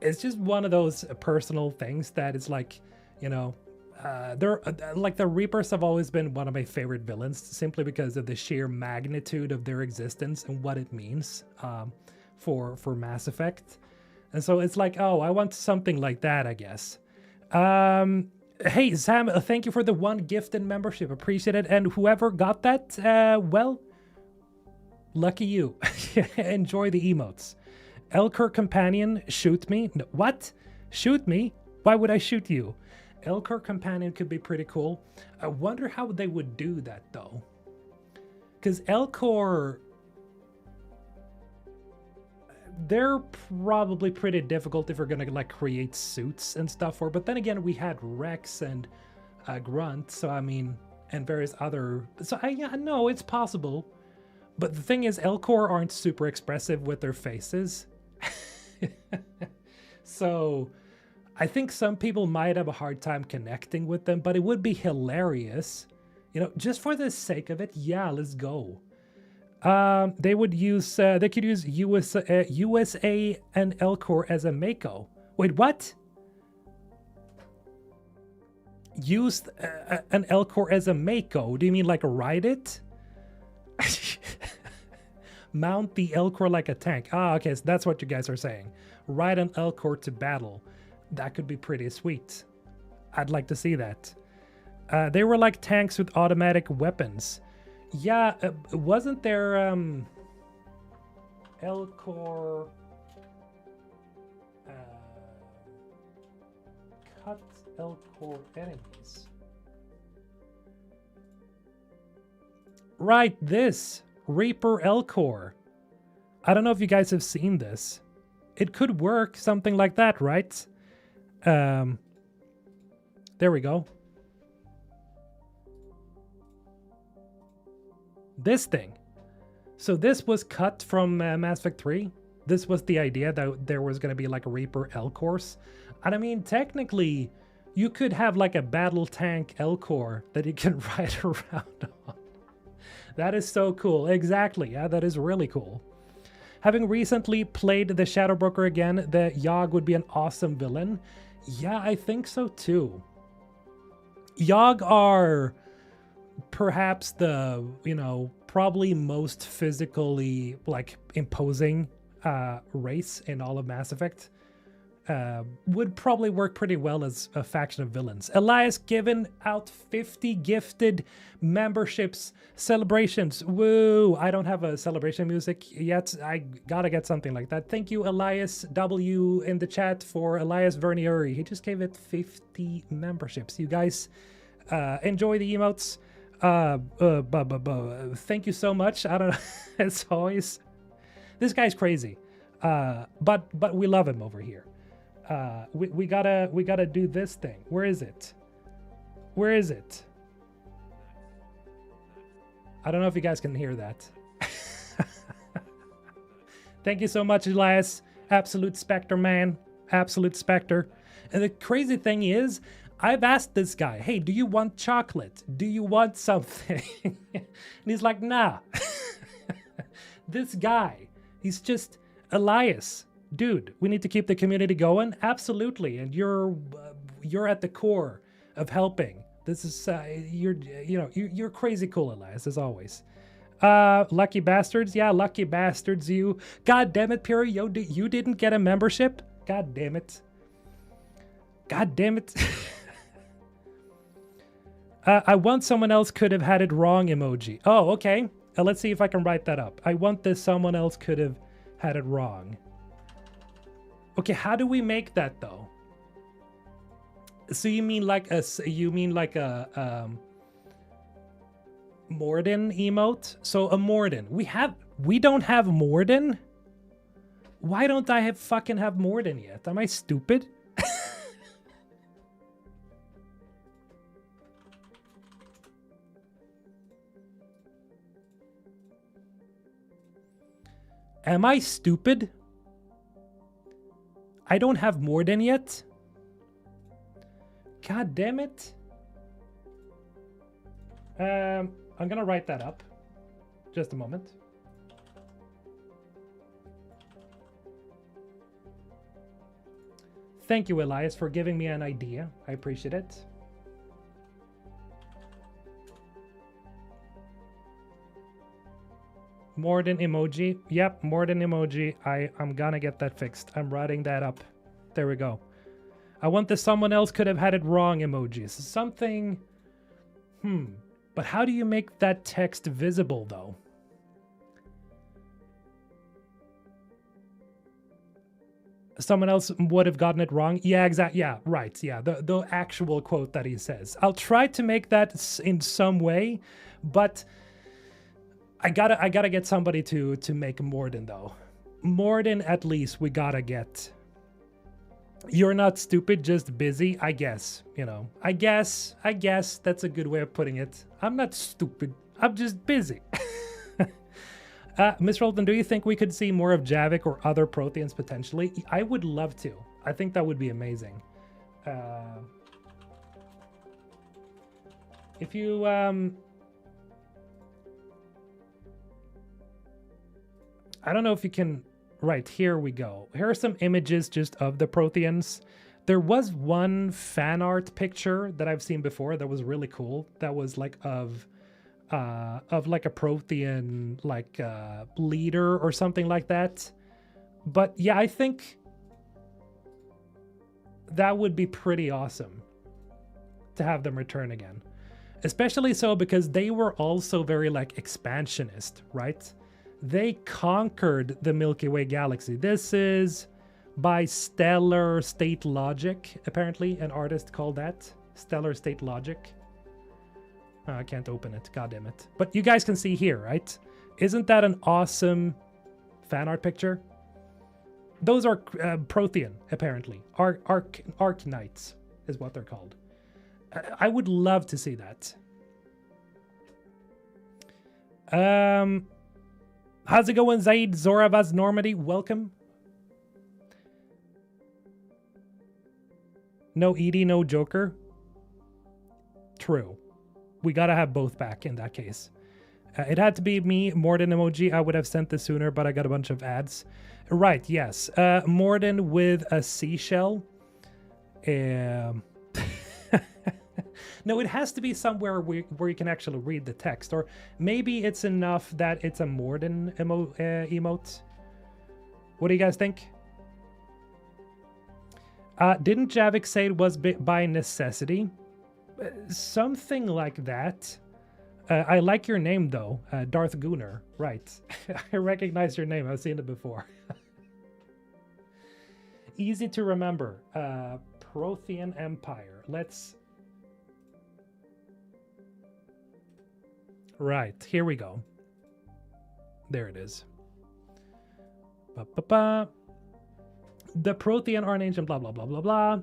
It's just one of those personal things that it's like, they're like the Reapers have always been one of my favorite villains simply because of the sheer magnitude of their existence and what it means for Mass Effect. And so it's like, oh, I want something like that, I guess. Hey, Sam, thank you for the 1 gifted membership. Appreciate it. And whoever got that, well, lucky you. Enjoy the emotes. Elcor Companion, shoot me. No, what? Shoot me? Why would I shoot you? Elcor Companion could be pretty cool. I wonder how they would do that, though. Because Elcor, they're probably pretty difficult if we're gonna like create suits and stuff for. But then again, we had Rex and Grunt, so I mean, and various other. So no, it's possible. But the thing is, Elcor aren't super expressive with their faces. So I think some people might have a hard time connecting with them, but it would be hilarious, just for the sake of it. Yeah, let's go. They could use USA and Elcor as a Mako. Wait, what? Use an Elcor as a Mako? Do you mean like ride it? Mount the Elcor like a tank. Ah, okay, so that's what you guys are saying. Ride an Elcor to battle. That could be pretty sweet. I'd like to see that. They were like tanks with automatic weapons. Yeah, wasn't there Elcor cut Elcor enemies? Right, this Reaper Elcor. I don't know if you guys have seen this. It could work, something like that, right? There we go. This thing. So this was cut from Mass Effect 3. This was the idea that there was going to be like a Reaper Elcors. And I mean, technically, you could have like a battle tank Elcor that you can ride around on. That is so cool. Exactly. Yeah, that is really cool. Having recently played the Shadow Broker again, the Yogg would be an awesome villain. Yeah, I think so too. Yogg are perhaps the, probably most physically like imposing race in all of Mass Effect. Would probably work pretty well as a faction of villains. Elias giving out 50 gifted memberships, celebrations. Woo! I don't have a celebration music yet. I gotta get something like that. Thank you, Elias W in the chat for Elias Vernieri. He just gave it 50 memberships. You guys enjoy the emotes. Thank you so much. I don't know. As always, this guy's crazy. But we love him over here. We gotta do this thing. Where is it? Where is it? I don't know if you guys can hear that. Thank you so much, Elias. Absolute Spectre, man. Absolute Spectre. And the crazy thing is, I've asked this guy, hey, do you want chocolate? Do you want something? And he's like, nah. This guy, he's just, Elias, dude, we need to keep the community going. Absolutely. And you're at the core of helping. This is, you're crazy cool, Elias, as always. Lucky bastards. Yeah, lucky bastards, you. God damn it, Puri, you didn't get a membership? God damn it. God damn it. I want someone else could have had it wrong emoji. Oh, okay. Let's see if I can write that up. I want this someone else could have had it wrong. Okay, how do we make that though? So you mean like a Morden emote? So a Morden. We don't have Morden? Why don't I fucking have Morden yet? Am I stupid? Am I stupid? I don't have Morden yet? God damn it. I'm gonna write that up. Just a moment. Thank you, Elias, for giving me an idea. I appreciate it. Morden emoji. Yep, Morden emoji. I'm gonna get that fixed. I'm writing that up. There we go. I want the someone else could have had it wrong emojis. Something... But how do you make that text visible, though? Someone else would have gotten it wrong. Yeah, exactly. Yeah, right. Yeah, the actual quote that he says. I'll try to make that in some way, but... I gotta get somebody to make Morden though. Morden, at least we gotta get. You're not stupid, just busy. I guess, you know. I guess that's a good way of putting it. I'm not stupid. I'm just busy. Miss Rolton, do you think we could see more of Javik or other Protheans potentially? I would love to. I think that would be amazing. If you I don't know if you can... Right, here we go. Here are some images just of the Protheans. There was one fan art picture that I've seen before that was really cool. That was like of like a Prothean like leader or something like that. But yeah, I think that would be pretty awesome to have them return again. Especially so because they were also very like expansionist, right? They conquered the Milky Way galaxy. This is by Stellar State Logic, apparently. An artist called that. Stellar State Logic. Oh, I can't open it. God damn it. But you guys can see here, right? Isn't that an awesome fan art picture? Those are Prothean, apparently. Arc Knights is what they're called. I would love to see that. How's it going, Zaid Zoravaz Normandy? Welcome. No Edie, no Joker. True. We gotta have both back in that case. It had to be me, Morden emoji. I would have sent this sooner, but I got a bunch of ads. Right, yes. Morden with a seashell. No, it has to be somewhere where you can actually read the text. Or maybe it's enough that it's a Morden emote. What do you guys think? Didn't Javik say it was by necessity? Something like that. I like your name, though. Darth Gunnar. Right. I recognize your name. I've seen it before. Easy to remember. Prothean Empire. Let's... Right, here we go. There it is. Ba-ba-ba. The Prothean Archangel, blah, blah, blah, blah, blah.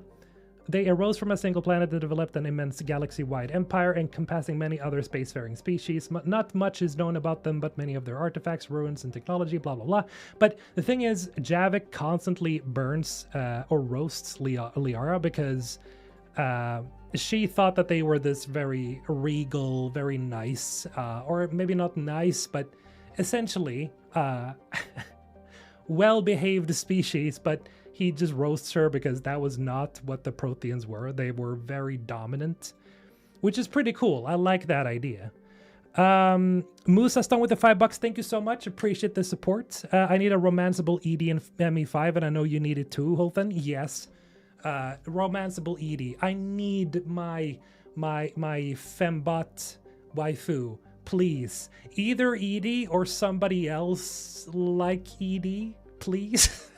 They arose from a single planet that developed an immense galaxy-wide empire encompassing many other spacefaring species. Not much is known about them, but many of their artifacts, ruins, and technology, blah, blah, blah. But the thing is, Javik constantly burns or roasts Liara because she thought that they were this very regal, very nice, or maybe not nice, but essentially well-behaved species, but he just roasts her because that was not what the Protheans were. They were very dominant, which is pretty cool. I like that idea. Musa Stone with the $5. Thank you so much. Appreciate the support. I need a romanceable Edie and ME5, and I know you need it too, Holton. Yes. Romanceable Edie. I need my fembot waifu. Please. Either Edie or somebody else like Edie, please.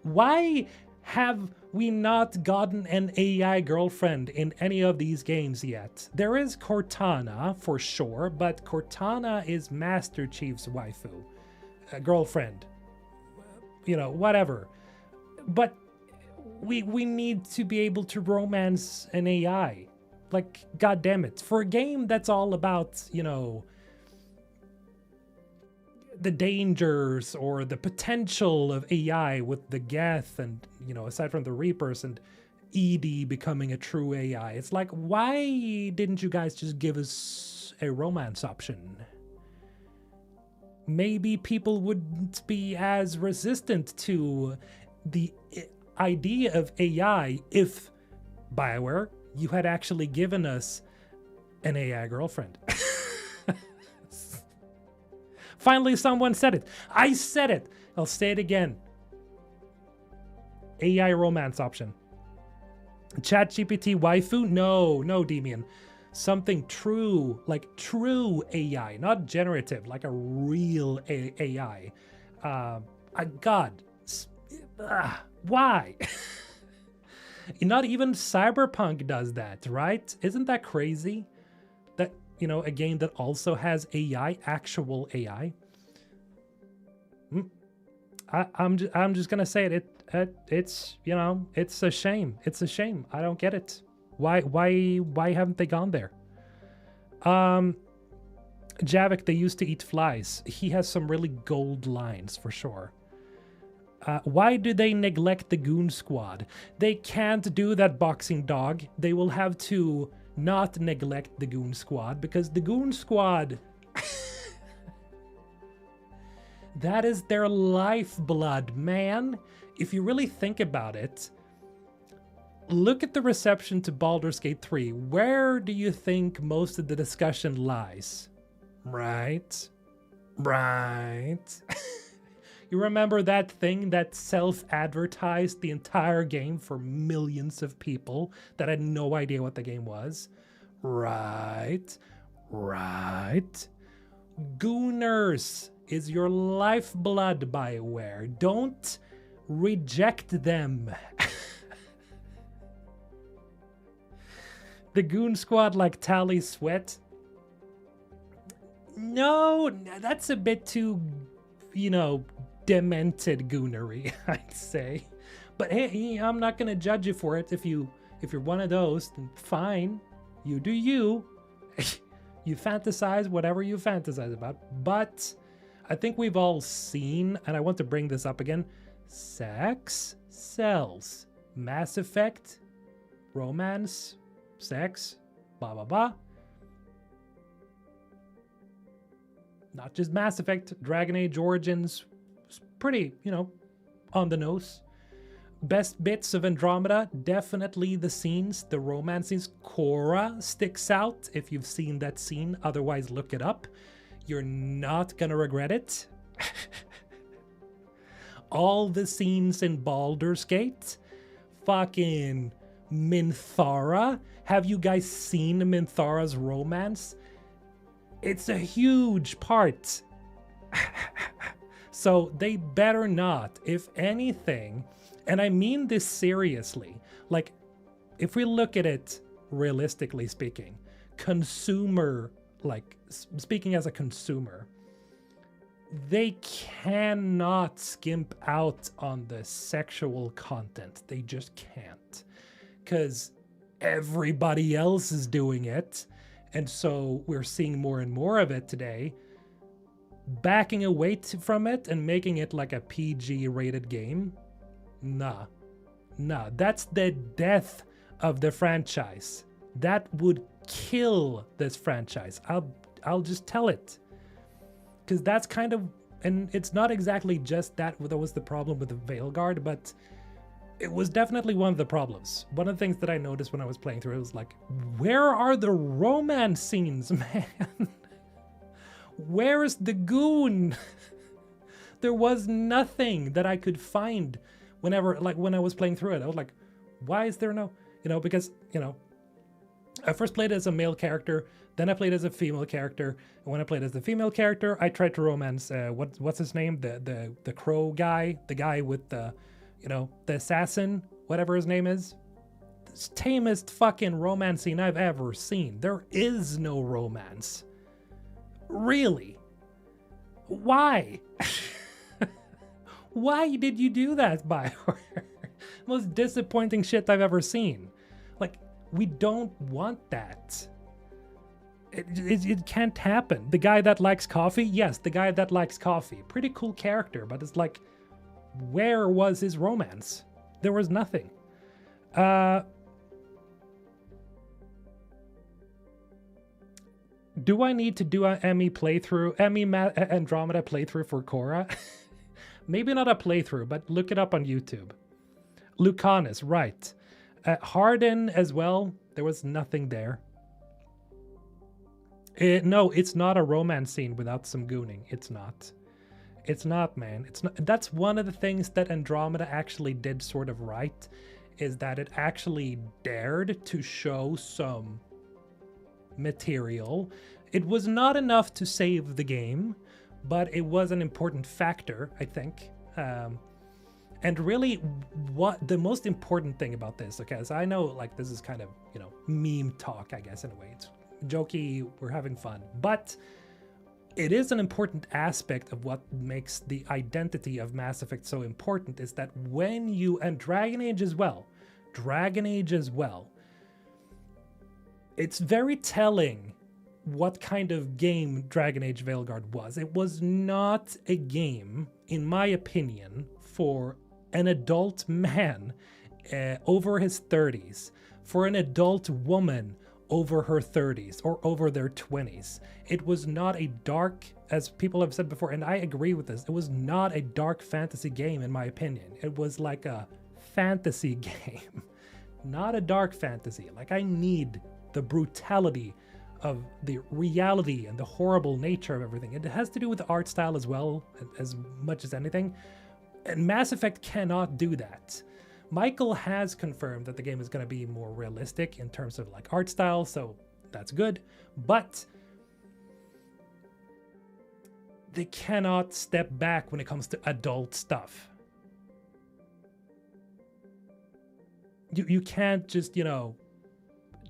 Why have we not gotten an AI girlfriend in any of these games yet? There is Cortana, for sure, but Cortana is Master Chief's waifu. Girlfriend. You know, whatever. But we need to be able to romance an AI. Like, goddammit. For a game that's all about, you know, the dangers or the potential of AI with the Geth and, you know, aside from the Reapers and Edie becoming a true AI. It's like, why didn't you guys just give us a romance option? Maybe people wouldn't be as resistant to the idea of AI if, BioWare, you had actually given us an AI girlfriend. Finally, someone said it. I said it. I'll say it again. AI romance option. ChatGPT waifu? No, Demian. Something true, like true AI, not generative, like a real AI. God, why? Not even Cyberpunk does that, right? Isn't that crazy? That, you know, a game that also has AI, actual AI. I'm just gonna say it. It's, you know, it's a shame. It's a shame. I don't get it. Why haven't they gone there? Javik, they used to eat flies. He has some really gold lines for sure. Why do they neglect the Goon Squad? They can't do that, Boxing Dog. They will have to not neglect the Goon Squad because the Goon Squad, that is their lifeblood, man. If you really think about it, look at the reception to Baldur's Gate 3. Where do you think most of the discussion lies? Right? You remember that thing that self-advertised the entire game for millions of people that had no idea what the game was? Right. Gooners is your lifeblood, BioWare. Don't reject them. The Goon Squad like Tally Sweat? No, that's a bit too, you know, demented goonery, I'd say. But hey, I'm not gonna judge you for it. If you're one of those, then fine. You do you. You fantasize whatever you fantasize about. But I think we've all seen, and I want to bring this up again, sex sells. Mass Effect, romance, sex, blah blah blah. Not just Mass Effect, Dragon Age Origins, pretty, you know, on the nose. Best bits of Andromeda, definitely the scenes, the romance scenes. Cora sticks out if you've seen that scene, otherwise look it up. You're not gonna regret it. All the scenes in Baldur's Gate. Fucking Minthara. Have you guys seen Minthara's romance? It's a huge part. So they better not, if anything, and I mean this seriously, like if we look at it realistically speaking, consumer, like speaking as a consumer, they cannot skimp out on the sexual content. They just can't, because everybody else is doing it. And so we're seeing more and more of it today. Backing away from it and making it like a PG rated game, nah, that's the death of the franchise. That would kill this franchise. I'll just tell it, because that's kind of, and it's not exactly just that was the problem with the Veilguard, but it was definitely one of the problems. One of the things that I noticed when I was playing through it was like, where are the romance scenes, man? Where's the goon? There was nothing that I could find whenever, like when I was playing through it. I was like, why is there no, because, I first played as a male character, then I played as a female character, and when I played as the female character, I tried to romance, what's his name? The crow guy, the guy with the, the assassin, whatever his name is. It's the tamest fucking romance scene I've ever seen. There is no romance. Really? Why? Why did you do that, BioWare? Most disappointing shit I've ever seen. Like, we don't want that. It can't happen. The guy that likes coffee? Yes, the guy that likes coffee. Pretty cool character, but it's like, where was his romance? There was nothing. Do I need to do an Emmy Andromeda playthrough for Korra? Maybe not a playthrough, but look it up on YouTube. Lucanus, right. Hardin as well. There was nothing there. No, it's not a romance scene without some gooning. It's not. It's not, man. It's not. That's one of the things that Andromeda actually did sort of right, is that it actually dared to show some material. It was not enough to save the game, but it was an important factor, I think. And really, what the most important thing about this, okay, so I know like this is kind of, meme talk, I guess, in a way. It's jokey, we're having fun, but it is an important aspect of what makes the identity of Mass Effect so important, is that when you, and Dragon Age as well, it's very telling what kind of game Dragon Age Veilguard was. It was not a game, in my opinion, for an adult man over his 30s, for an adult woman over her 30s or over their 20s. It was not a dark, as people have said before, and I agree with this, it was not a dark fantasy game in my opinion. It was like a fantasy game, not a dark fantasy. Like, I need the brutality of the reality and the horrible nature of everything. It has to do with the art style as well, as much as anything. And Mass Effect cannot do that. Michael has confirmed that the game is going to be more realistic in terms of like art style, so that's good. But they cannot step back when it comes to adult stuff. You can't just,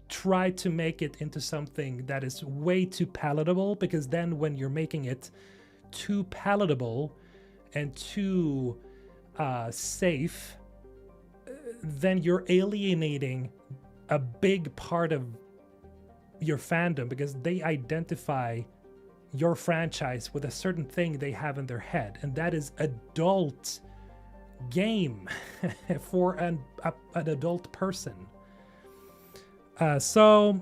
try to make it into something that is way too palatable, because then when you're making it too palatable and too safe, then you're alienating a big part of your fandom, because they identify your franchise with a certain thing they have in their head, and that is adult game for an adult person. So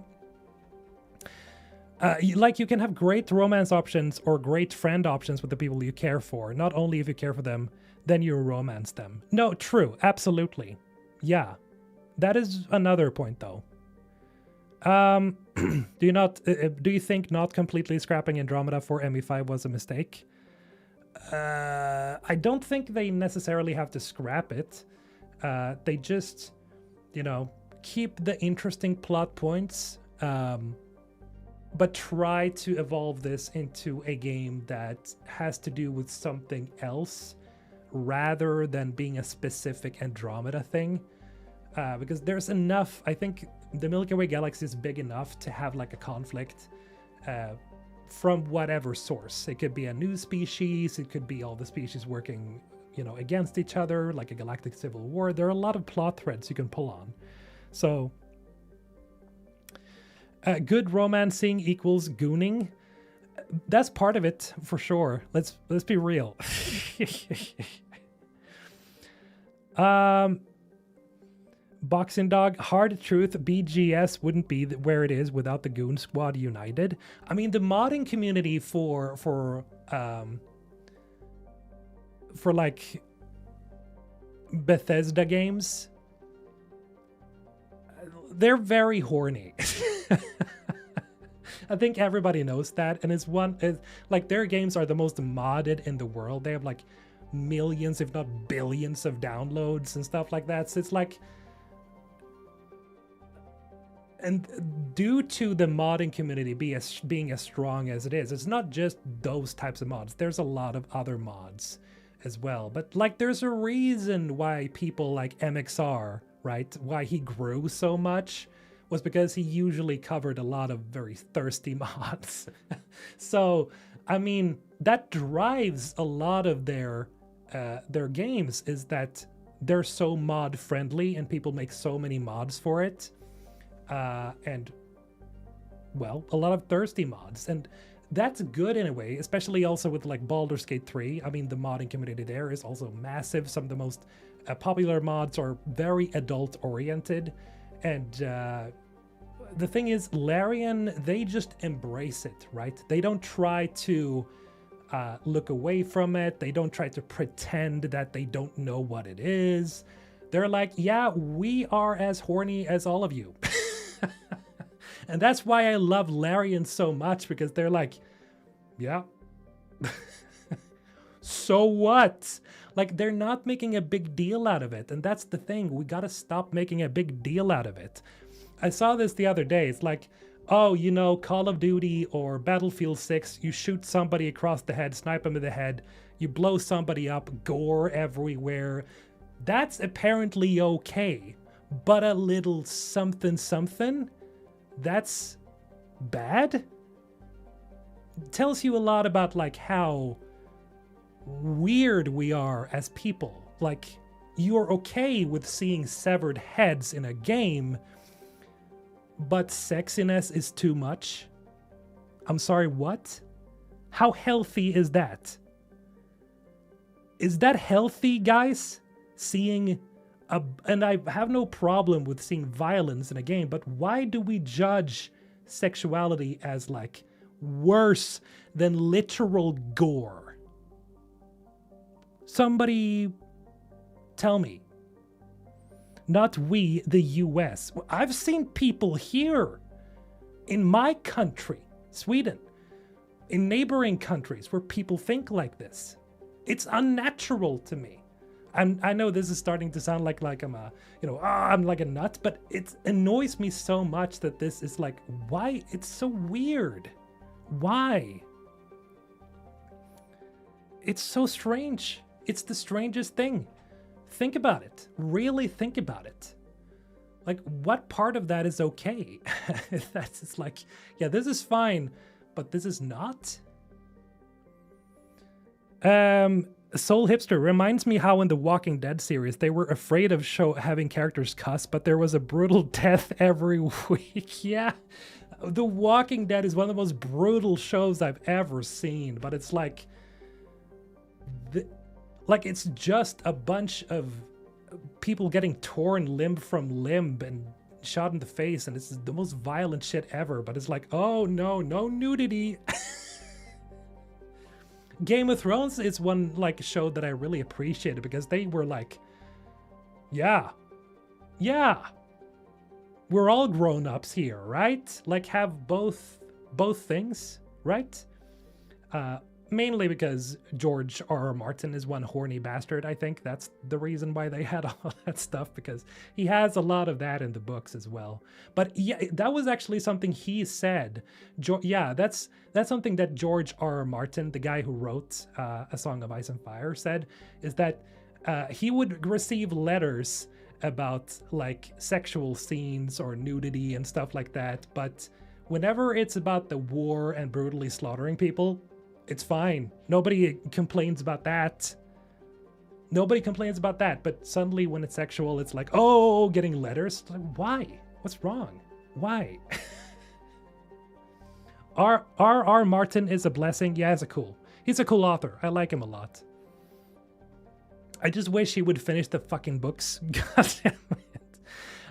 you can have great romance options or great friend options with the people you care for. Not only if you care for them, then you romance them. No, true, absolutely. Yeah, that is another point though. Do you think not completely scrapping Andromeda for ME5 was a mistake? I don't think they necessarily have to scrap it. They just, keep the interesting plot points, but try to evolve this into a game that has to do with something else rather than being a specific Andromeda thing. Because there's enough, I think the Milky Way galaxy is big enough to have like a conflict from whatever source. It could be a new species, it could be all the species working, against each other, like a galactic civil war. There are a lot of plot threads you can pull on. So good romancing equals gooning. That's part of it for sure. Let's be real. Boxing Dog, hard truth, BGS wouldn't be where it is without the Goon Squad united. I mean, the modding community for like Bethesda games, they're very horny. I think everybody knows that, and it's like their games are the most modded in the world. They have like millions, if not billions, of downloads and stuff like that. So it's like, and due to the modding community being as strong as it is, it's not just those types of mods. There's a lot of other mods as well. But like, there's a reason why people like MXR, right? Why he grew so much was because he usually covered a lot of very thirsty mods. So, I mean, that drives a lot of their games, is that they're so mod friendly and people make so many mods for it. And, well, a lot of thirsty mods. And that's good in a way, especially also with like Baldur's Gate 3. I mean, the modding community there is also massive. Some of the most popular mods are very adult oriented. And the thing is, Larian, they just embrace it, right? They don't try to look away from it. They don't try to pretend that they don't know what it is. They're like, yeah, we are as horny as all of you. And that's why I love Larian so much, because they're like, yeah. So what? Like, they're not making a big deal out of it. And that's the thing. We got to stop making a big deal out of it. I saw this the other day. It's like, oh, Call of Duty or Battlefield 6, you shoot somebody across the head, snipe them in the head, you blow somebody up, gore everywhere. That's apparently okay. But a little something, that's bad? Tells you a lot about like how weird we are as people. Like, you're okay with seeing severed heads in a game, but sexiness is too much? I'm sorry, what? How healthy is that? Is that healthy, guys? Seeing and I have no problem with seeing violence in a game, but why do we judge sexuality as like worse than literal gore? Somebody tell me. Not we, the US. I've seen people here in my country, Sweden, in neighboring countries where people think like this. It's unnatural to me. I know this is starting to sound like I'm I'm like a nut, but it annoys me so much that this is like, why? It's so weird. Why? It's so strange. It's the strangest thing. Think about it. Really think about it. Like, what part of that is okay? That's just like, yeah, this is fine, but this is not. Soul Hipster reminds me how in the Walking Dead series they were afraid of having characters cuss, but there was a brutal death every week. Yeah, The Walking Dead is one of the most brutal shows I've ever seen, but it's like, it's just a bunch of people getting torn limb from limb and shot in the face, and it's the most violent shit ever. But it's like, oh no, no nudity. Game of Thrones is one show that I really appreciated because they were like, yeah, we're all grown-ups here, right? Like, have both things, right? Mainly because George R.R. Martin is one horny bastard. I think that's the reason why they had all that stuff, because he has a lot of that in the books as well. But yeah, that was actually something he said. That's something that George R.R. Martin, the guy who wrote A Song of Ice and Fire, said, is that he would receive letters about like sexual scenes or nudity and stuff like that, but whenever it's about the war and brutally slaughtering people, it's fine. Nobody complains about that. Nobody complains about that, but suddenly when it's sexual, it's like, oh, getting letters. Like, why? What's wrong? Why? R. Martin is a blessing. Yeah, he's a cool author. I like him a lot. I just wish he would finish the fucking books. God damn it.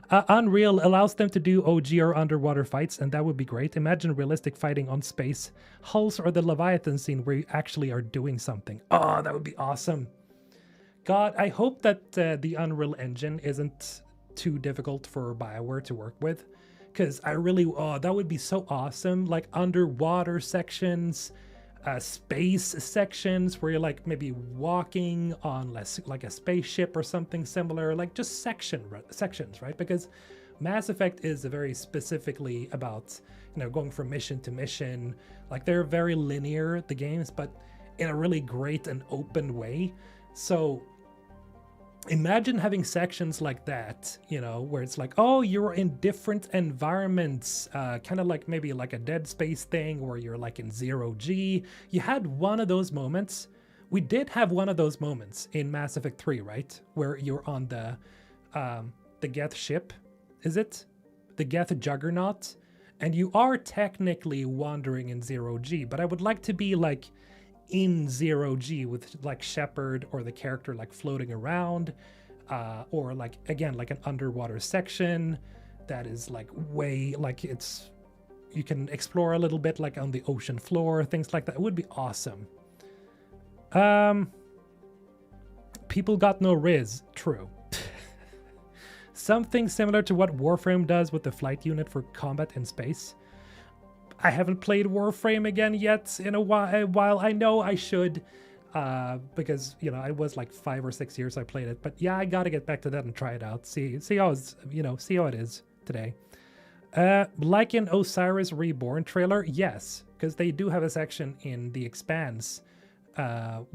Unreal allows them to do OG or underwater fights, and that would be great. Imagine realistic fighting on space hulls or the Leviathan scene where you actually are doing something. Oh, that would be awesome. God, I hope that the Unreal Engine isn't too difficult for BioWare to work with, because I really, that would be so awesome. Like underwater sections, space sections where you're like maybe walking on like a spaceship or something similar, like just sections, right? Because Mass Effect is very specifically about, you know, going from mission to mission. Like they're very linear, the games, but in a really great and open way. So imagine having sections like that, you know, where it's like, oh, you're in different environments, kind of like maybe like a Dead Space thing, or you're like in Zero G. You had one of those moments. We did have one of those moments in Mass Effect 3, right? Where you're on the Geth ship, is it? The Geth Juggernaut. And you are technically wandering in Zero G, but I would like to be like in Zero G with like Shepard or the character like floating around, or like, again, like an underwater section that is like way, like it's, you can explore a little bit like on the ocean floor, things like that. It would be awesome. People got no Riz, true. Something similar to what Warframe does with the flight unit for combat in space. I haven't played Warframe again yet in a while. I know I should, because, you know, it was like 5 or 6 years I played it. But yeah, I gotta get back to that and try it out. See how it's, you know, see how it is today. Like in Osiris Reborn trailer, yes, because they do have a section in The Expanse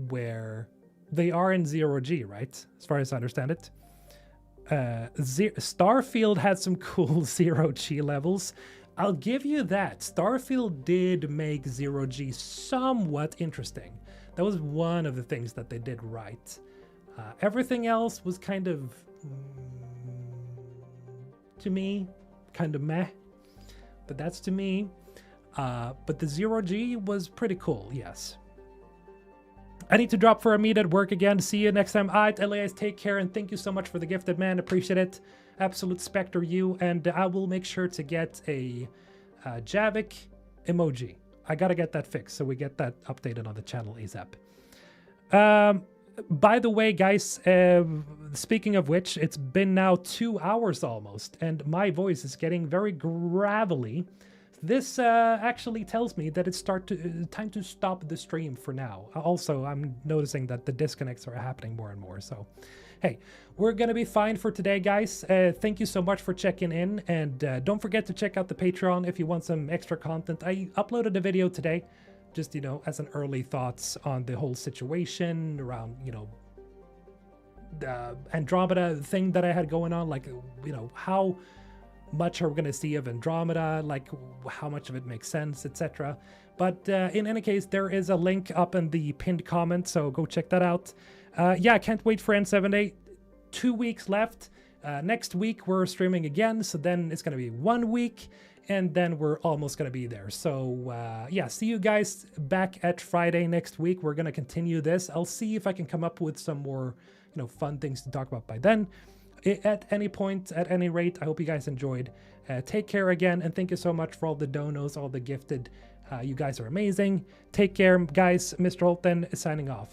where they are in Zero G, right? As far as I understand it. Starfield had some cool Zero G levels. I'll give you that. Starfield did make Zero G somewhat interesting. That was one of the things that they did right. Everything else was kind of, to me, kind of meh. But that's to me. But the Zero G was pretty cool, yes. I need to drop for a meet at work again. See you next time. Alright, Elias, take care, and thank you so much for the gifted, man. Appreciate it. Absolute Spectre you, and I will make sure to get a Javik emoji. I gotta get that fixed, so we get that updated on the channel ASAP. By the way, guys, speaking of which, it's been now 2 hours almost, and my voice is getting very gravelly. This actually tells me that it's time to stop the stream for now. Also, I'm noticing that the disconnects are happening more and more, so hey, we're gonna be fine for today, guys. Thank you so much for checking in, and don't forget to check out the Patreon if you want some extra content. I uploaded a video today, just, you know, as an early thoughts on the whole situation around, you know, the Andromeda thing that I had going on, like, you know, how much are we gonna see of Andromeda, like how much of it makes sense, etc. But in any case, there is a link up in the pinned comment, so go check that out. Yeah, I can't wait for N7A. 2 weeks left. Next week we're streaming again, so then it's gonna be 1 week, and then we're almost gonna be there. So yeah, see you guys back at Friday next week. We're gonna continue this. I'll see if I can come up with some more, you know, fun things to talk about by then. At any point, at any rate, I hope you guys enjoyed. Take care again, and thank you so much for all the donos, all the gifted. You guys are amazing. Take care, guys. Mr. Holton is signing off.